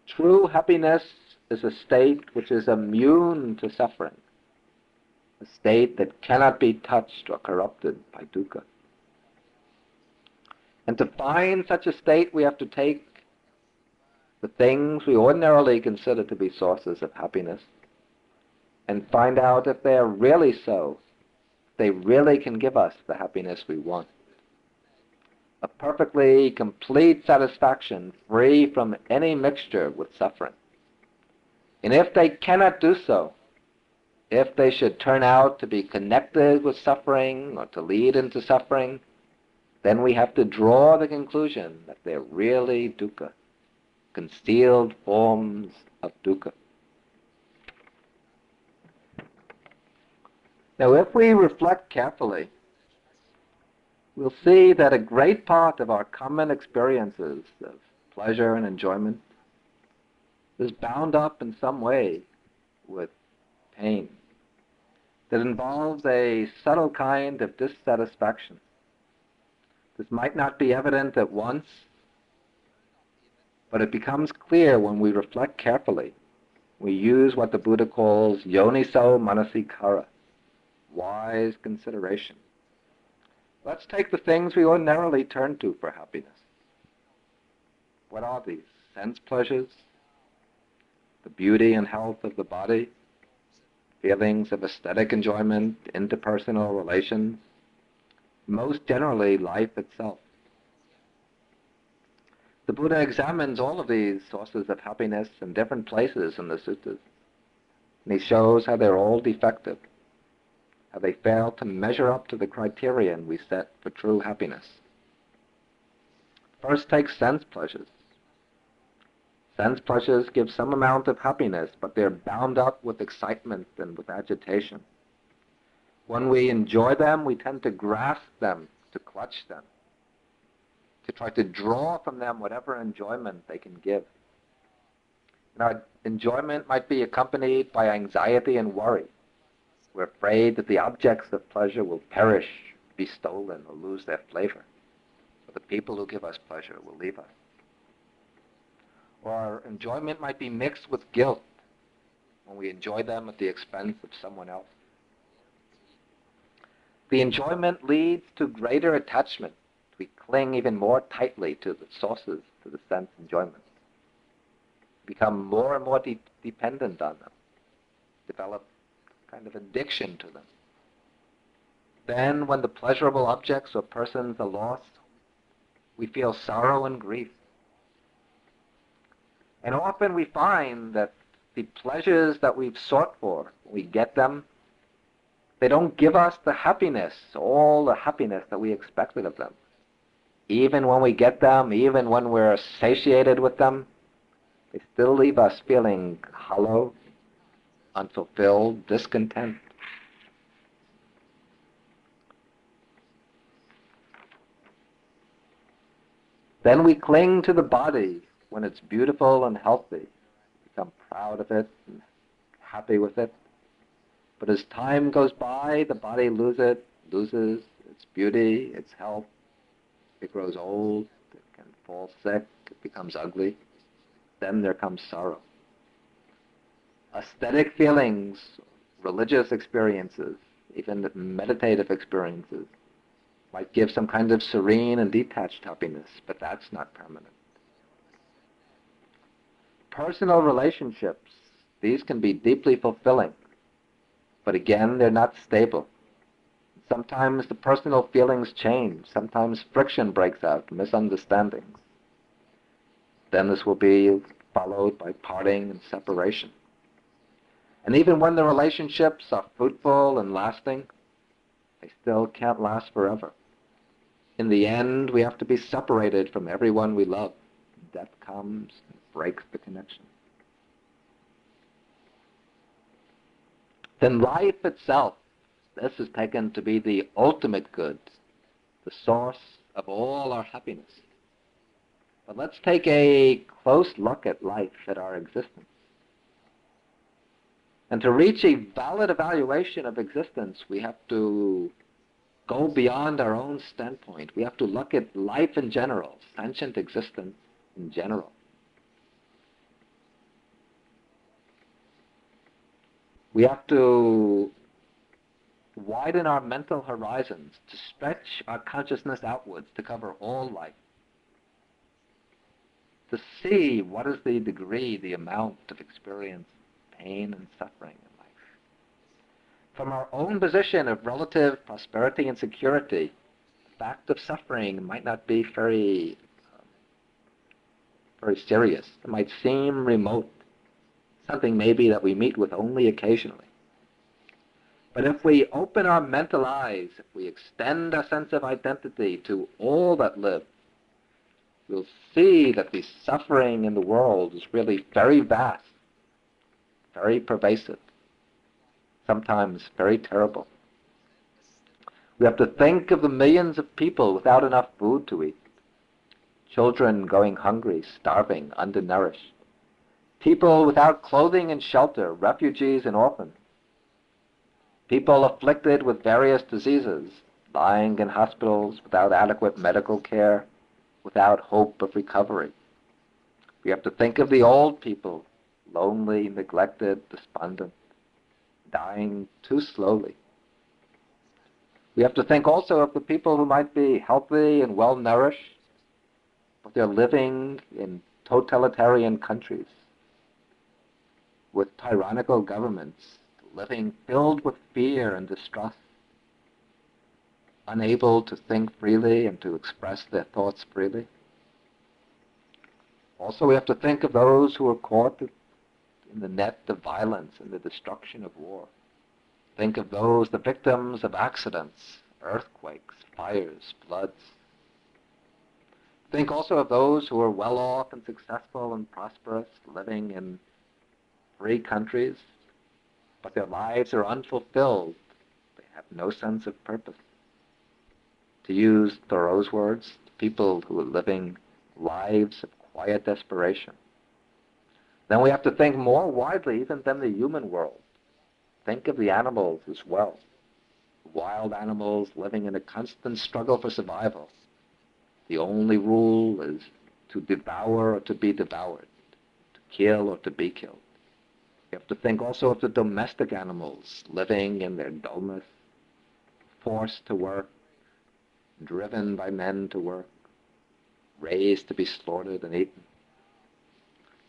True happiness is a state which is immune to suffering, a state that cannot be touched or corrupted by dukkha. And to find such a state, we have to take the things we ordinarily consider to be sources of happiness and find out if they are really so, if they really can give us the happiness we want. A perfectly complete satisfaction free from any mixture with suffering. And if they cannot do so, if they should turn out to be connected with suffering or to lead into suffering, then we have to draw the conclusion that they're really dukkha, concealed forms of dukkha. Now, if we reflect carefully, we'll see that a great part of our common experiences of pleasure and enjoyment is bound up in some way with pain that involves a subtle kind of dissatisfaction. This might not be evident at once, but it becomes clear when we reflect carefully. We use what the Buddha calls yoniso manasikara, wise consideration. Let's take the things we ordinarily turn to for happiness. What are these? Sense pleasures, the beauty and health of the body, feelings of aesthetic enjoyment, interpersonal relations, most generally life itself. The Buddha examines all of these sources of happiness in different places in the suttas, and he shows how they're all defective, how they fail to measure up to the criterion we set for true happiness. First, take sense pleasures. Sense pleasures give some amount of happiness, but they're bound up with excitement and with agitation. When we enjoy them, we tend to grasp them, to clutch them, to try to draw from them whatever enjoyment they can give. Now, enjoyment might be accompanied by anxiety and worry. We're afraid that the objects of pleasure will perish, be stolen, or lose their flavor. Or the people who give us pleasure will leave us. Or our enjoyment might be mixed with guilt when we enjoy them at the expense of someone else. The enjoyment leads to greater attachment. We cling even more tightly to the sources, to the sense enjoyment. Become more and more dependent on them. Develop kind of addiction to them. Then, when the pleasurable objects or persons are lost, we feel sorrow and grief. And often we find that the pleasures that we've sought for, when we get them, they don't give us the happiness, all the happiness that we expected of them. Even when we get them, even when we're satiated with them, they still leave us feeling hollow, unfulfilled, discontent. Then we cling to the body when it's beautiful and healthy, become proud of it and happy with it. But as time goes by, the body loses its beauty, its health. It grows old, it can fall sick, it becomes ugly. Then there comes sorrow. Aesthetic feelings, religious experiences, even meditative experiences, might give some kind of serene and detached happiness, but that's not permanent. Personal relationships, these can be deeply fulfilling, but again, they're not stable. Sometimes the personal feelings change. Sometimes friction breaks out, misunderstandings. Then this will be followed by parting and separation. And even when the relationships are fruitful and lasting, they still can't last forever. In the end, we have to be separated from everyone we love. Death comes and breaks the connection. Then life itself, this is taken to be the ultimate good, the source of all our happiness. But let's take a close look at life, at our existence. And to reach a valid evaluation of existence, we have to go beyond our own standpoint. We have to look at life in general, sentient existence in general. We have to widen our mental horizons, to stretch our consciousness outwards to cover all life, to see what is the degree, the amount of experience, pain and suffering in life. From our own position of relative prosperity and security, the fact of suffering might not be very serious. It might seem remote, something maybe that we meet with only occasionally. But if we open our mental eyes, if we extend our sense of identity to all that live, we'll see that the suffering in the world is really very vast, very pervasive, sometimes very terrible. We have to think of the millions of people without enough food to eat, children going hungry, starving, undernourished, people without clothing and shelter, refugees and orphans, people afflicted with various diseases, lying in hospitals without adequate medical care, without hope of recovery. We have to think of the old people, lonely, neglected, despondent, dying too slowly. We have to think also of the people who might be healthy and well-nourished, but they're living in totalitarian countries with tyrannical governments, living filled with fear and distrust, unable to think freely and to express their thoughts freely. Also, we have to think of those who are caught in the net of violence and the destruction of war. Think of those, the victims of accidents, earthquakes, fires, floods. Think also of those who are well off and successful and prosperous, living in free countries, but their lives are unfulfilled. They have no sense of purpose. To use Thoreau's words, people who are living lives of quiet desperation. Then we have to think more widely even than the human world. Think of the animals as well. Wild animals living in a constant struggle for survival. The only rule is to devour or to be devoured, to kill or to be killed. You have to think also of the domestic animals living in their dullness, forced to work, driven by men to work, raised to be slaughtered and eaten.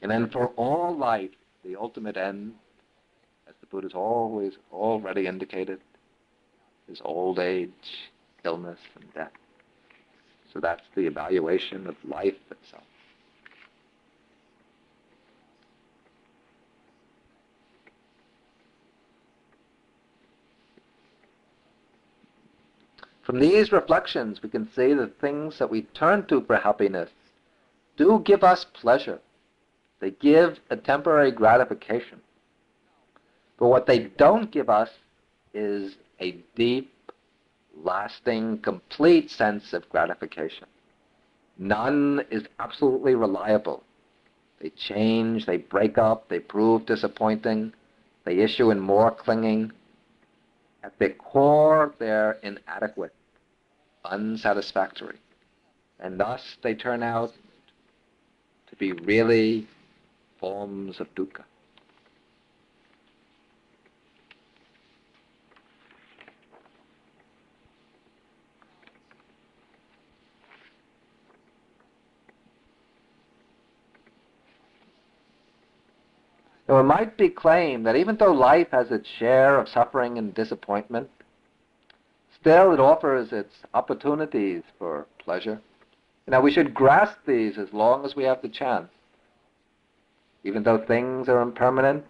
And then for all life, the ultimate end, as the Buddha's always already indicated, is old age, illness, and death. So that's the evaluation of life itself. From these reflections, we can see that things that we turn to for happiness do give us pleasure. They give a temporary gratification. But what they don't give us is a deep, lasting, complete sense of gratification. None is absolutely reliable. They change, they break up, they prove disappointing, they issue in more clinging. At their core, they're inadequate, unsatisfactory, and thus they turn out to be really forms of dukkha. Now, it might be claimed that even though life has its share of suffering and disappointment, still it offers its opportunities for pleasure. Now, we should grasp these as long as we have the chance. Even though things are impermanent,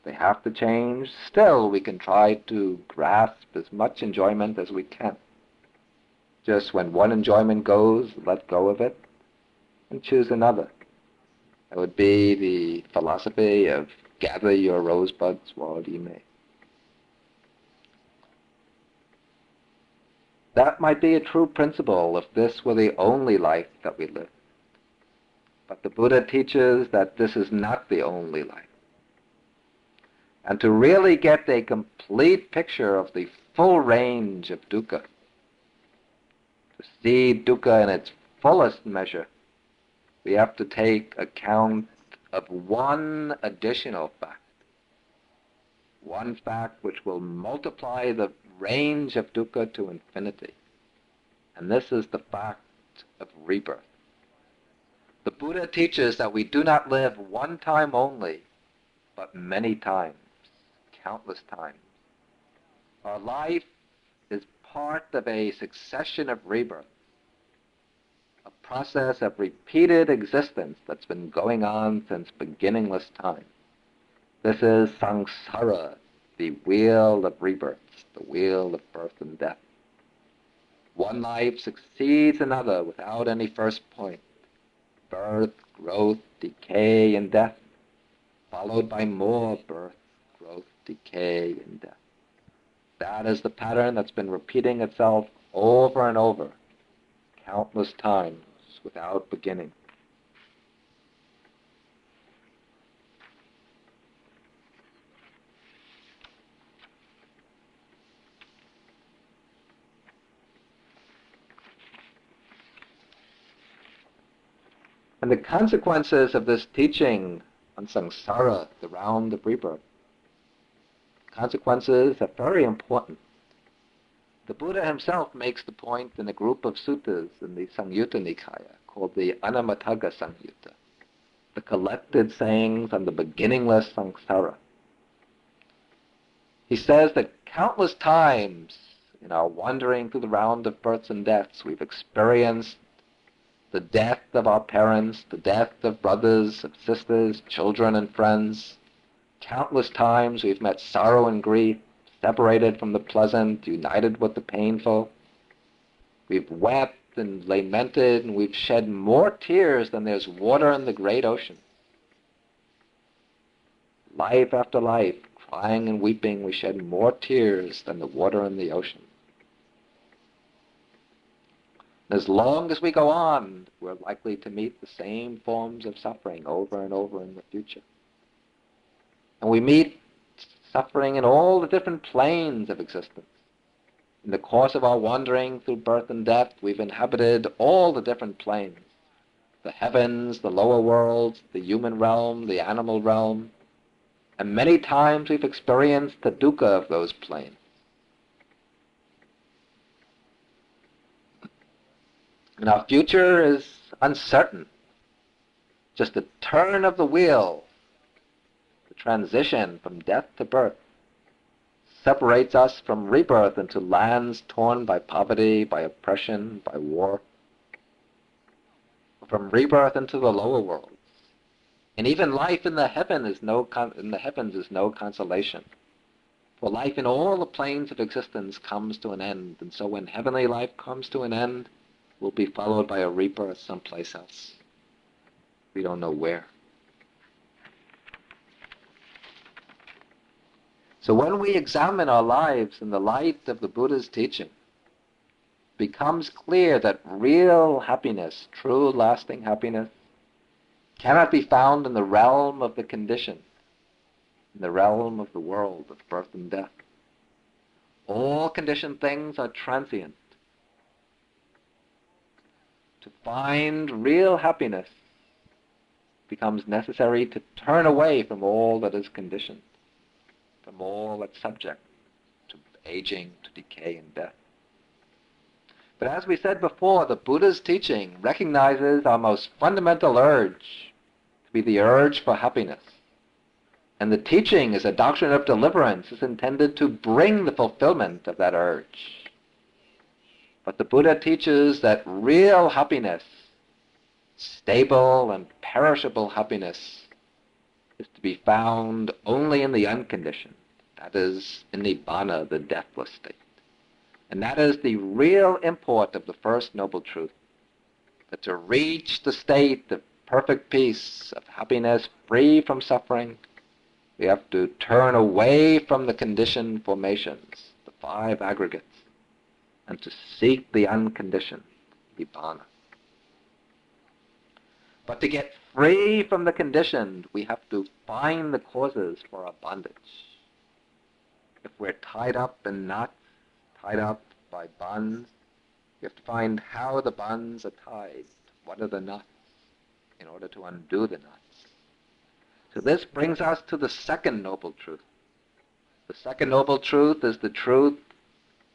they have to change, still we can try to grasp as much enjoyment as we can. Just when one enjoyment goes, let go of it and choose another. That would be the philosophy of gather your rosebuds while ye may. That might be a true principle if this were the only life that we live. But the Buddha teaches that this is not the only life. And to really get a complete picture of the full range of dukkha, to see dukkha in its fullest measure, we have to take account of one additional fact. One fact which will multiply the range of dukkha to infinity. And this is the fact of rebirth. The Buddha teaches that we do not live one time only, but many times, countless times. Our life is part of a succession of rebirths, a process of repeated existence that's been going on since beginningless time. This is samsara, the wheel of rebirths, the wheel of birth and death. One life succeeds another without any first point. Birth, growth, decay, and death, followed by more birth, growth, decay, and death. That is the pattern that's been repeating itself over and over, countless times, without beginning. And the consequences of this teaching on samsara, the round of rebirth, consequences are very important. The Buddha himself makes the point in a group of suttas in the Samyutta Nikaya called the Anamatagga Samyutta, the collected sayings on the beginningless samsara. He says that countless times in our wandering through the round of births and deaths, we've experienced the death of our parents, the death of brothers, of sisters, children, and friends. Countless times we've met sorrow and grief, separated from the pleasant, united with the painful. We've wept and lamented, and we've shed more tears than there's water in the great ocean. Life after life, crying and weeping, we shed more tears than the water in the ocean. As long as we go on, we're likely to meet the same forms of suffering over and over in the future. And we meet suffering in all the different planes of existence. In the course of our wandering through birth and death, we've inhabited all the different planes. The heavens, the lower worlds, the human realm, the animal realm. And many times we've experienced the dukkha of those planes. And our future is uncertain. Just a turn of the wheel, the transition from death to birth, separates us from rebirth into lands torn by poverty, by oppression, by war. From rebirth into the lower worlds. And even life in the heavens is no consolation. For life in all the planes of existence comes to an end. And so when heavenly life comes to an end, will be followed by a rebirth someplace else. We don't know where. So when we examine our lives in the light of the Buddha's teaching, it becomes clear that real happiness, true lasting happiness, cannot be found in the realm of the conditioned, in the realm of the world of birth and death. All conditioned things are transient. To find real happiness becomes necessary to turn away from all that is conditioned, from all that's subject to aging, to decay and death. But as we said before, the Buddha's teaching recognizes our most fundamental urge to be the urge for happiness. And the teaching as a doctrine of deliverance is intended to bring the fulfillment of that urge. But the Buddha teaches that real happiness, stable and perishable happiness, is to be found only in the unconditioned, that is, in Nibbana, the deathless state. And that is the real import of the First Noble Truth, that to reach the state of perfect peace, of happiness free from suffering, we have to turn away from the conditioned formations, the five aggregates, and to seek the unconditioned, Nibbana. But to get free from the conditioned, we have to find the causes for our bondage. If we're tied up in knots, tied up by bonds, we have to find how the bonds are tied. What are the knots in order to undo the knots? So this brings us to the second noble truth. The second noble truth is the truth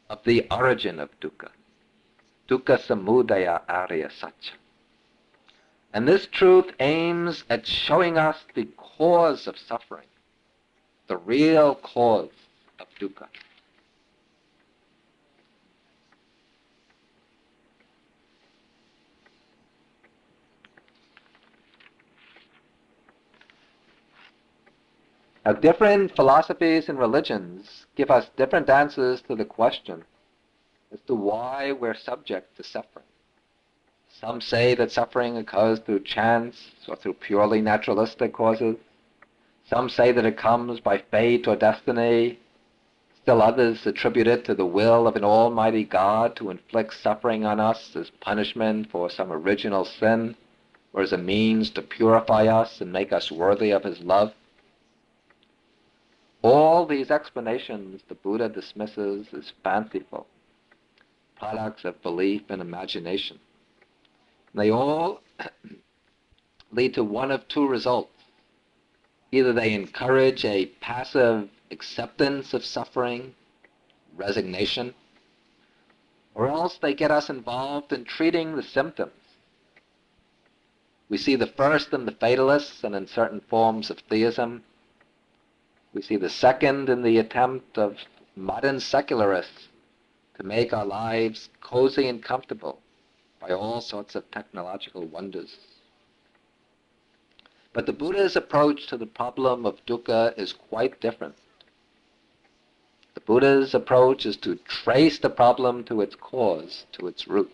of the origin of dukkha. Dukkha samudaya arya satya. And this truth aims at showing us the cause of suffering, the real cause of dukkha. Now, different philosophies and religions give us different answers to the question as to why we're subject to suffering. Some say that suffering occurs through chance or through purely naturalistic causes. Some say that it comes by fate or destiny. Still others attribute it to the will of an almighty God to inflict suffering on us as punishment for some original sin, or as a means to purify us and make us worthy of his love. All these explanations the Buddha dismisses as fanciful, products of belief and imagination. They all lead to one of two results. Either they encourage a passive acceptance of suffering, resignation, or else they get us involved in treating the symptoms. We see the first in the fatalists and in certain forms of theism. We see the second in the attempt of modern secularists to make our lives cozy and comfortable by all sorts of technological wonders. But the Buddha's approach to the problem of dukkha is quite different. The Buddha's approach is to trace the problem to its cause, to its root.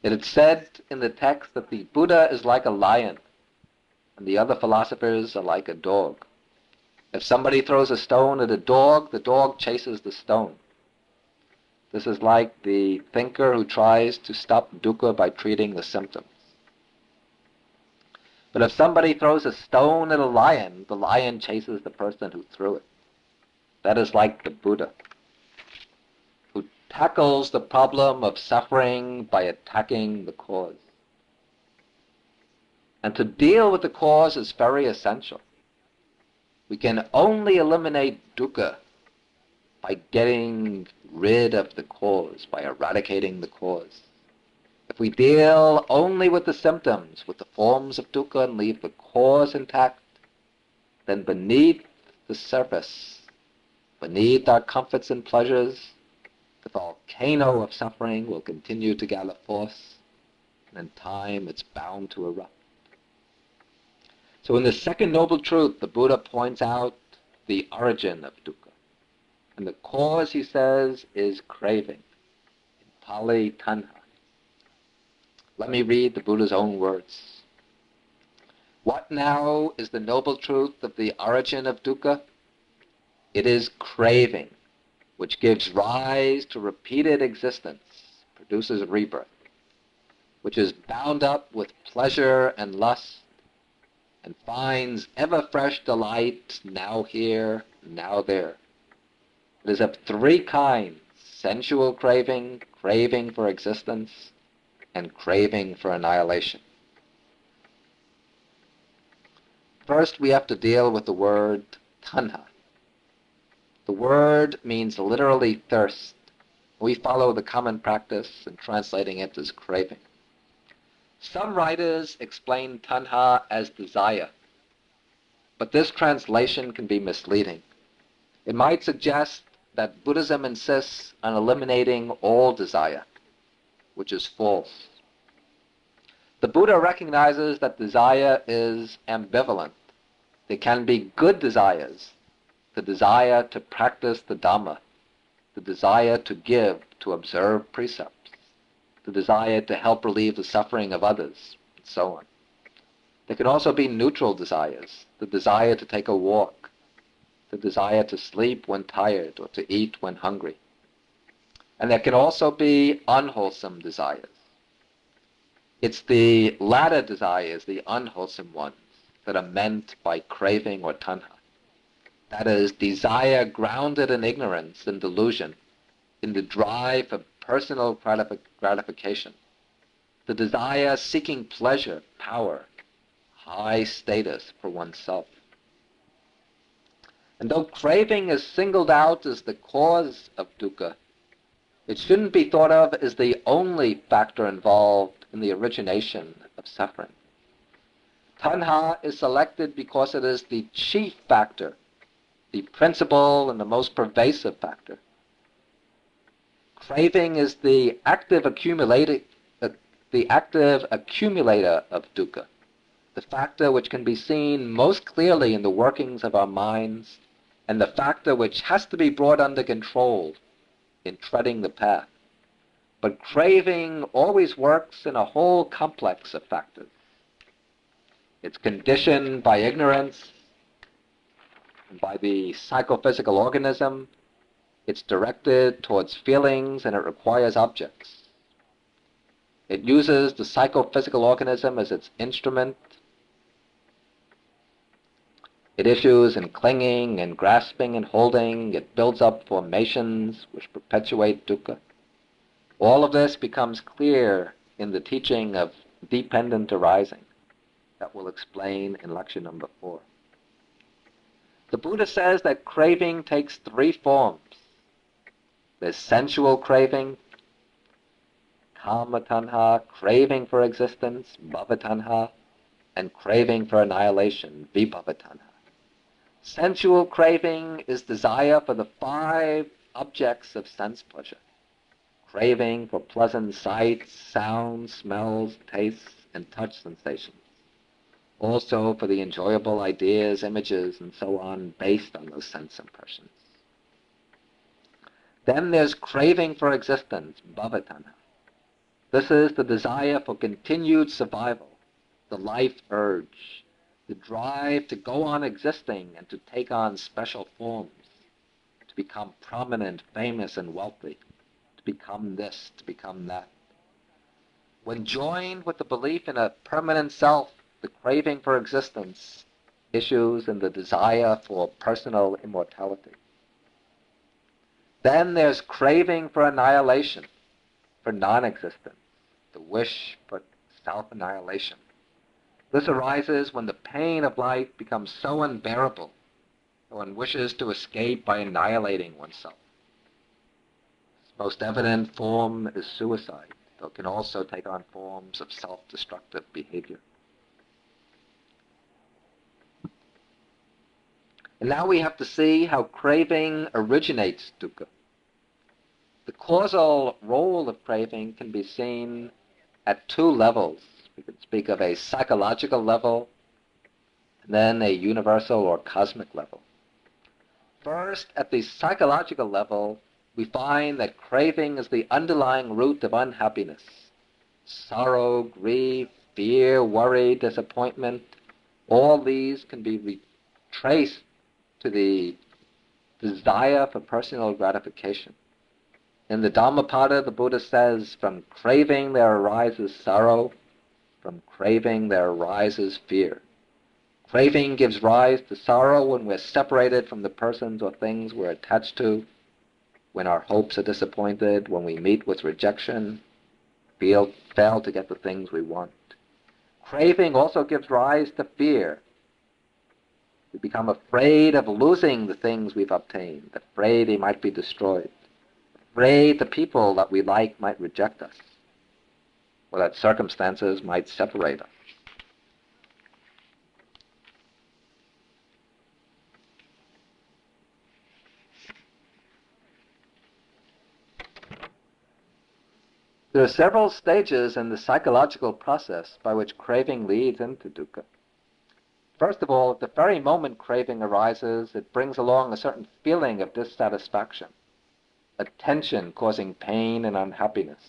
It is said in the text that the Buddha is like a lion, and the other philosophers are like a dog. If somebody throws a stone at a dog, the dog chases the stone. This is like the thinker who tries to stop dukkha by treating the symptoms. But if somebody throws a stone at a lion, the lion chases the person who threw it. That is like the Buddha, who tackles the problem of suffering by attacking the cause. And to deal with the cause is very essential. We can only eliminate dukkha by getting rid of the cause, by eradicating the cause. If we deal only with the symptoms, with the forms of dukkha, and leave the cause intact, then beneath the surface, beneath our comforts and pleasures, the volcano of suffering will continue to gather force, and in time it's bound to erupt. So in the second noble truth, the Buddha points out the origin of dukkha. And the cause, he says, is craving. In Pali, tanha. Let me read the Buddha's own words. What now is the noble truth of the origin of dukkha? It is craving, which gives rise to repeated existence, produces rebirth, which is bound up with pleasure and lust, and finds ever fresh delight, now here, now there. It is of three kinds: sensual craving, craving for existence, and craving for annihilation. First, we have to deal with the word tanha. The word means literally thirst. We follow the common practice in translating it as craving. Some writers explain tanha as desire, but this translation can be misleading. It might suggest that Buddhism insists on eliminating all desire, which is false. The Buddha recognizes that desire is ambivalent. There can be good desires, the desire to practice the Dhamma, the desire to give, to observe precepts, the desire to help relieve the suffering of others, and so on. There can also be neutral desires, the desire to take a walk, the desire to sleep when tired or to eat when hungry. And there can also be unwholesome desires. It's the latter desires, the unwholesome ones, that are meant by craving or tanha. That is, desire grounded in ignorance and delusion, in the drive for personal gratification, the desire seeking pleasure, power, high status for oneself. And though craving is singled out as the cause of dukkha, it shouldn't be thought of as the only factor involved in the origination of suffering. Tanha is selected because it is the chief factor, the principal and the most pervasive factor. Craving is the active accumulator of dukkha. the factor which can be seen most clearly in the workings of our minds, and the factor which has to be brought under control in treading the path. But craving always works in a whole complex of factors. It's conditioned by ignorance, and by the psychophysical organism. It's directed towards feelings, and it requires objects. It uses the psychophysical organism as its instrument. It issues in clinging and grasping and holding. It builds up formations which perpetuate dukkha. All of this becomes clear in the teaching of dependent arising that we'll explain in lecture number 4. The Buddha says that craving takes 3 forms. There's sensual craving, kama tanha, craving for existence, bhava tanha, and craving for annihilation, vibhava tanha. Sensual craving is desire for the 5 objects of sense pleasure. Craving for pleasant sights, sounds, smells, tastes, and touch sensations. Also for the enjoyable ideas, images, and so on based on those sense impressions. Then there's craving for existence, bhava tanha. This is the desire for continued survival, the life urge, the drive to go on existing and to take on special forms, to become prominent, famous, and wealthy, to become this, to become that. When joined with the belief in a permanent self, the craving for existence issues in the desire for personal immortality. Then there's craving for annihilation, for non-existence, the wish for self-annihilation. This arises when the pain of life becomes so unbearable that one wishes to escape by annihilating oneself. Its most evident form is suicide, though it can also take on forms of self-destructive behavior. And now we have to see how craving originates dukkha. The causal role of craving can be seen at 2 levels. We could speak of a psychological level, and then a universal or cosmic level. First, at the psychological level, we find that craving is the underlying root of unhappiness. Sorrow, grief, fear, worry, disappointment, all these can be retraced to the desire for personal gratification. In the Dhammapada, the Buddha says, from craving there arises sorrow, from craving there arises fear. Craving gives rise to sorrow when we're separated from the persons or things we're attached to, when our hopes are disappointed, when we meet with rejection, fail to get the things we want. Craving also gives rise to fear. We become afraid of losing the things we've obtained, afraid they might be destroyed, afraid the people that we like might reject us, or that circumstances might separate us. There are several stages in the psychological process by which craving leads into dukkha. First of all, at the very moment craving arises, it brings along a certain feeling of dissatisfaction, a tension causing pain and unhappiness.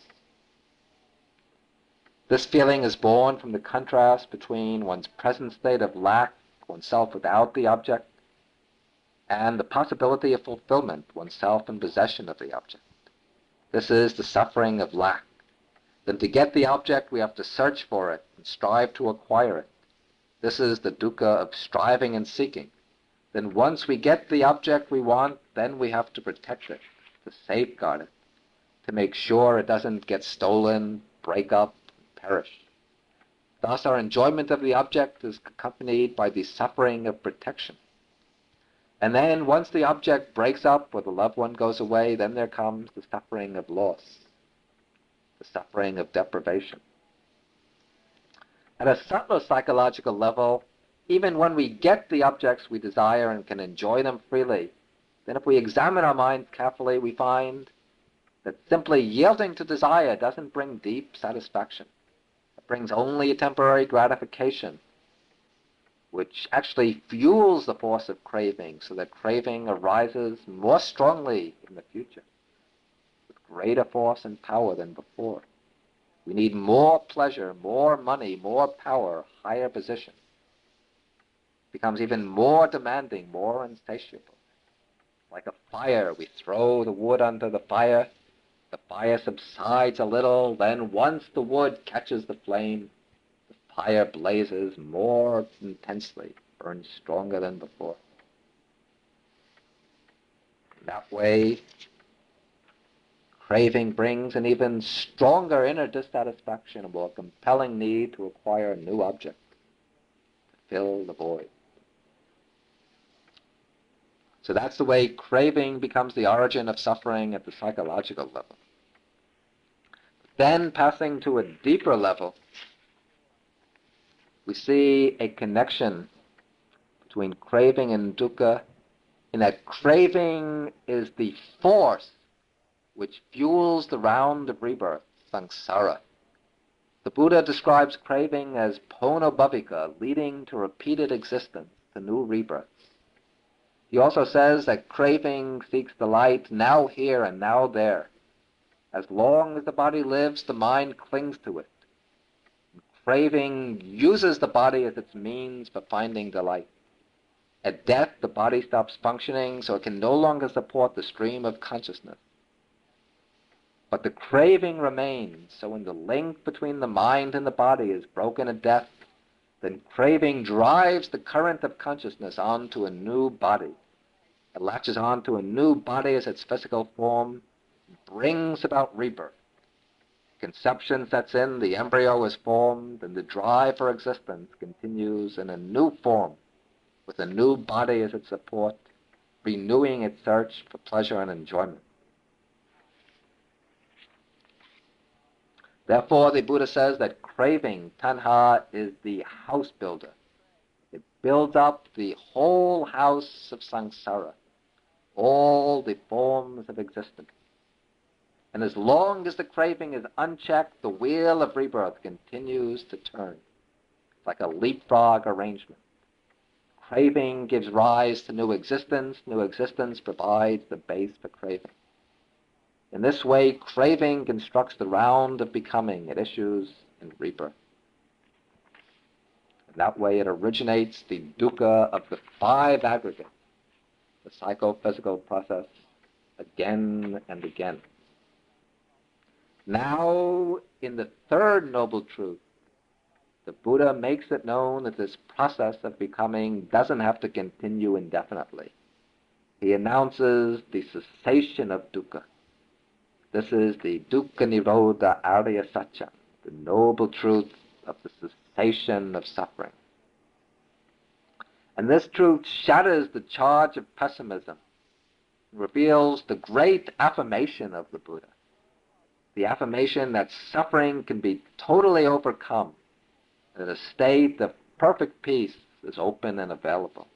This feeling is born from the contrast between one's present state of lack, oneself without the object, and the possibility of fulfillment, oneself in possession of the object. This is the suffering of lack. Then to get the object, we have to search for it and strive to acquire it. This is the dukkha of striving and seeking. Then once we get the object we want, then we have to protect it, to safeguard it, to make sure it doesn't get stolen, break up, and perish. Thus our enjoyment of the object is accompanied by the suffering of protection. And then once the object breaks up or the loved one goes away, then there comes the suffering of loss, the suffering of deprivation. At a subtler psychological level, even when we get the objects we desire and can enjoy them freely, then if we examine our minds carefully, we find that simply yielding to desire doesn't bring deep satisfaction. It brings only a temporary gratification, which actually fuels the force of craving, so that craving arises more strongly in the future, with greater force and power than before. We need more pleasure, more money, more power, higher position. It becomes even more demanding, more insatiable. Like a fire, we throw the wood onto the fire subsides a little, then once the wood catches the flame, the fire blazes more intensely, burns stronger than before. That way, craving brings an even stronger inner dissatisfaction, a more compelling need to acquire a new object, to fill the void. So that's the way craving becomes the origin of suffering at the psychological level. Then, passing to a deeper level, we see a connection between craving and dukkha, in that craving is the force which fuels the round of rebirth, samsara. The Buddha describes craving as ponobhavika, leading to repeated existence, to new rebirths. He also says that craving seeks delight now here and now there. As long as the body lives, the mind clings to it. Craving uses the body as its means for finding delight. At death, the body stops functioning, so it can no longer support the stream of consciousness. But the craving remains, so when the link between the mind and the body is broken at death, then craving drives the current of consciousness onto a new body. It latches onto a new body as its physical form, brings about rebirth. Conception sets in, the embryo is formed, and the drive for existence continues in a new form, with a new body as its support, renewing its search for pleasure and enjoyment. Therefore, the Buddha says that craving, tanha, is the house builder. It builds up the whole house of samsara, all the forms of existence. And as long as the craving is unchecked, the wheel of rebirth continues to turn. It's like a leapfrog arrangement. Craving gives rise to new existence provides the base for craving. In this way, craving constructs the round of becoming. It issues in rebirth. In that way, it originates the dukkha of the five aggregates, the psychophysical process, again and again. Now, in the third noble truth, the Buddha makes it known that this process of becoming doesn't have to continue indefinitely. He announces the cessation of dukkha. This is the dukkha nirodha arya satya, the noble truth of the cessation of suffering. And this truth shatters the charge of pessimism, and reveals the great affirmation of the Buddha, the affirmation that suffering can be totally overcome, that a state of perfect peace is open and available.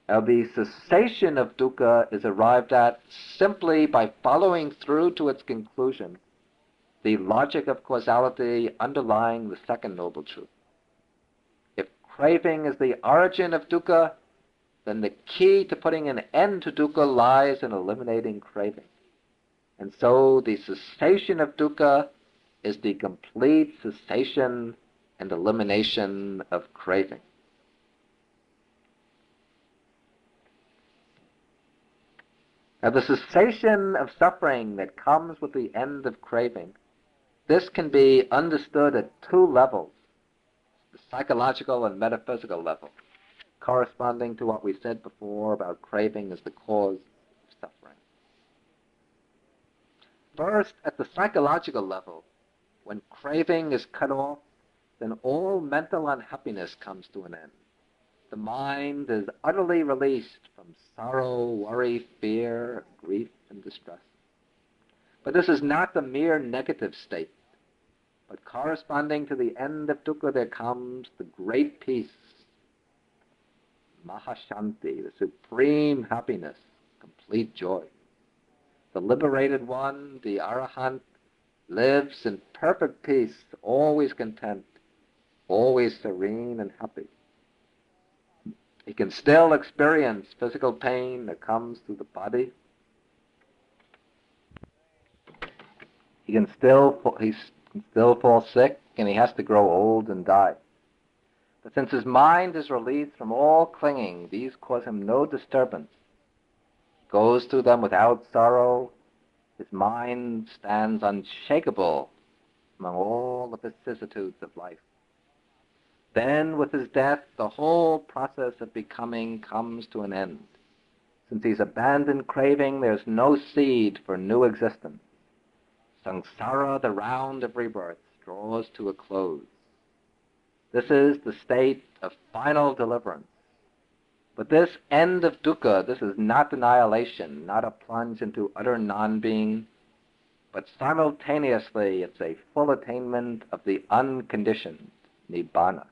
Now, the cessation of dukkha is arrived at simply by following through to its conclusion the logic of causality underlying the second noble truth. If craving is the origin of dukkha, then the key to putting an end to dukkha lies in eliminating craving. And so the cessation of dukkha is the complete cessation and elimination of craving. Now, the cessation of suffering that comes with the end of craving, this can be understood at two levels, the psychological and metaphysical level, corresponding to what we said before about craving as the cause of suffering. First, at the psychological level, when craving is cut off, then all mental unhappiness comes to an end. The mind is utterly released from sorrow, worry, fear, grief, and distress. But this is not the mere negative state, but corresponding to the end of dukkha there comes the great peace, mahashanti, the supreme happiness, complete joy. The liberated one, the arahant, lives in perfect peace, always content, always serene and happy. He can still experience physical pain that comes through the body. He can still fall sick, and he has to grow old and die. But since his mind is released from all clinging, these cause him no disturbance. He goes through them without sorrow. His mind stands unshakable among all the vicissitudes of life. Then, with his death, the whole process of becoming comes to an end. Since he's abandoned craving, there's no seed for new existence. Samsara, the round of rebirth, draws to a close. This is the state of final deliverance. But this end of dukkha, this is not annihilation, not a plunge into utter non-being, but simultaneously it's a full attainment of the unconditioned nibbana.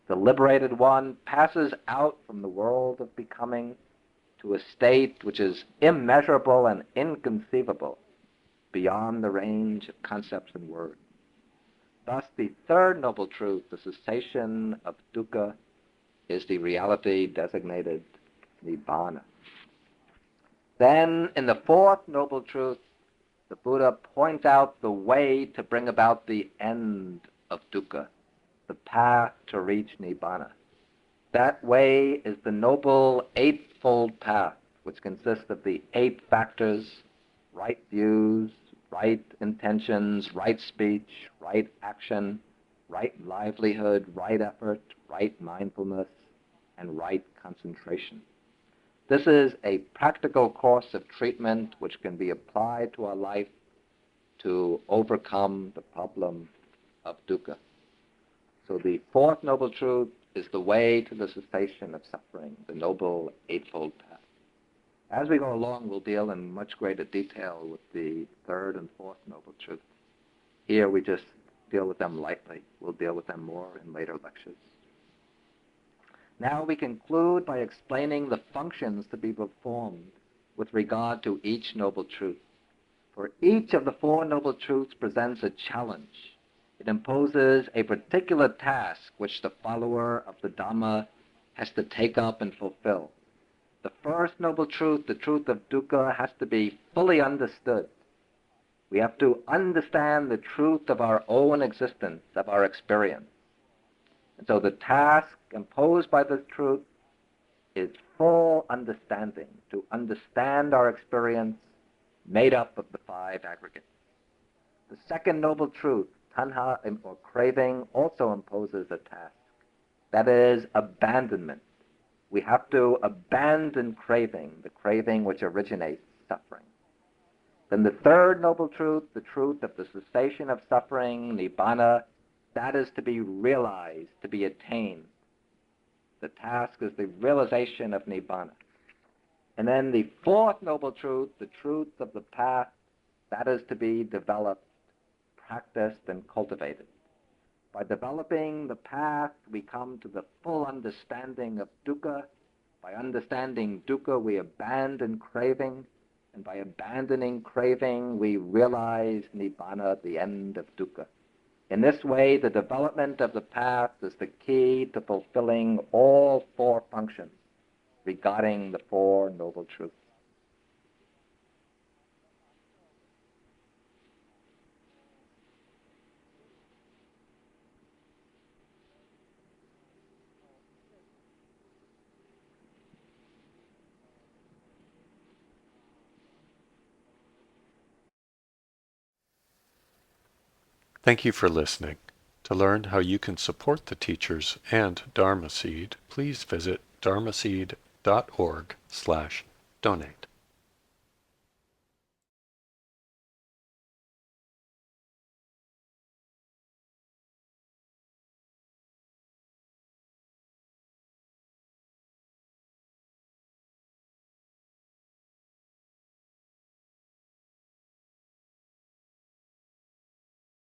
The liberated one passes out from the world of becoming to a state which is immeasurable and inconceivable, beyond the range of concepts and words. Thus, the third noble truth, the cessation of dukkha, is the reality designated nibbana. Then, in the fourth noble truth, the Buddha points out the way to bring about the end of dukkha, the path to reach nibbana. That way is the noble eightfold path, which consists of the 8 factors: right views, right intentions, right speech, right action, right livelihood, right effort, right mindfulness, and right concentration. This is a practical course of treatment which can be applied to our life to overcome the problem of dukkha. So the fourth noble truth is the way to the cessation of suffering, the noble eightfold path. As we go along, we'll deal in much greater detail with the third and fourth noble truths. Here we just deal with them lightly. We'll deal with them more in later lectures. Now we conclude by explaining the functions to be performed with regard to each noble truth. For each of the 4 noble truths presents a challenge. It imposes a particular task which the follower of the Dhamma has to take up and fulfill. The first noble truth, the truth of dukkha, has to be fully understood. We have to understand the truth of our own existence, of our experience. And so the task imposed by this truth is full understanding, to understand our experience made up of the 5 aggregates. The second noble truth, tanha or craving, also imposes a task. That is abandonment. We have to abandon craving, the craving which originates suffering. Then the third noble truth, the truth of the cessation of suffering, nibbana, that is to be realized, to be attained. The task is the realization of nibbana. And then the fourth noble truth, the truth of the path, that is to be developed, practiced, and cultivated. By developing the path, we come to the full understanding of dukkha. By understanding dukkha, we abandon craving. And by abandoning craving, we realize nibbana, the end of dukkha. In this way, the development of the path is the key to fulfilling all 4 functions regarding the 4 noble truths. Thank you for listening. To learn how you can support the teachers and Dharma Seed, please visit dharmaseed.org/donate.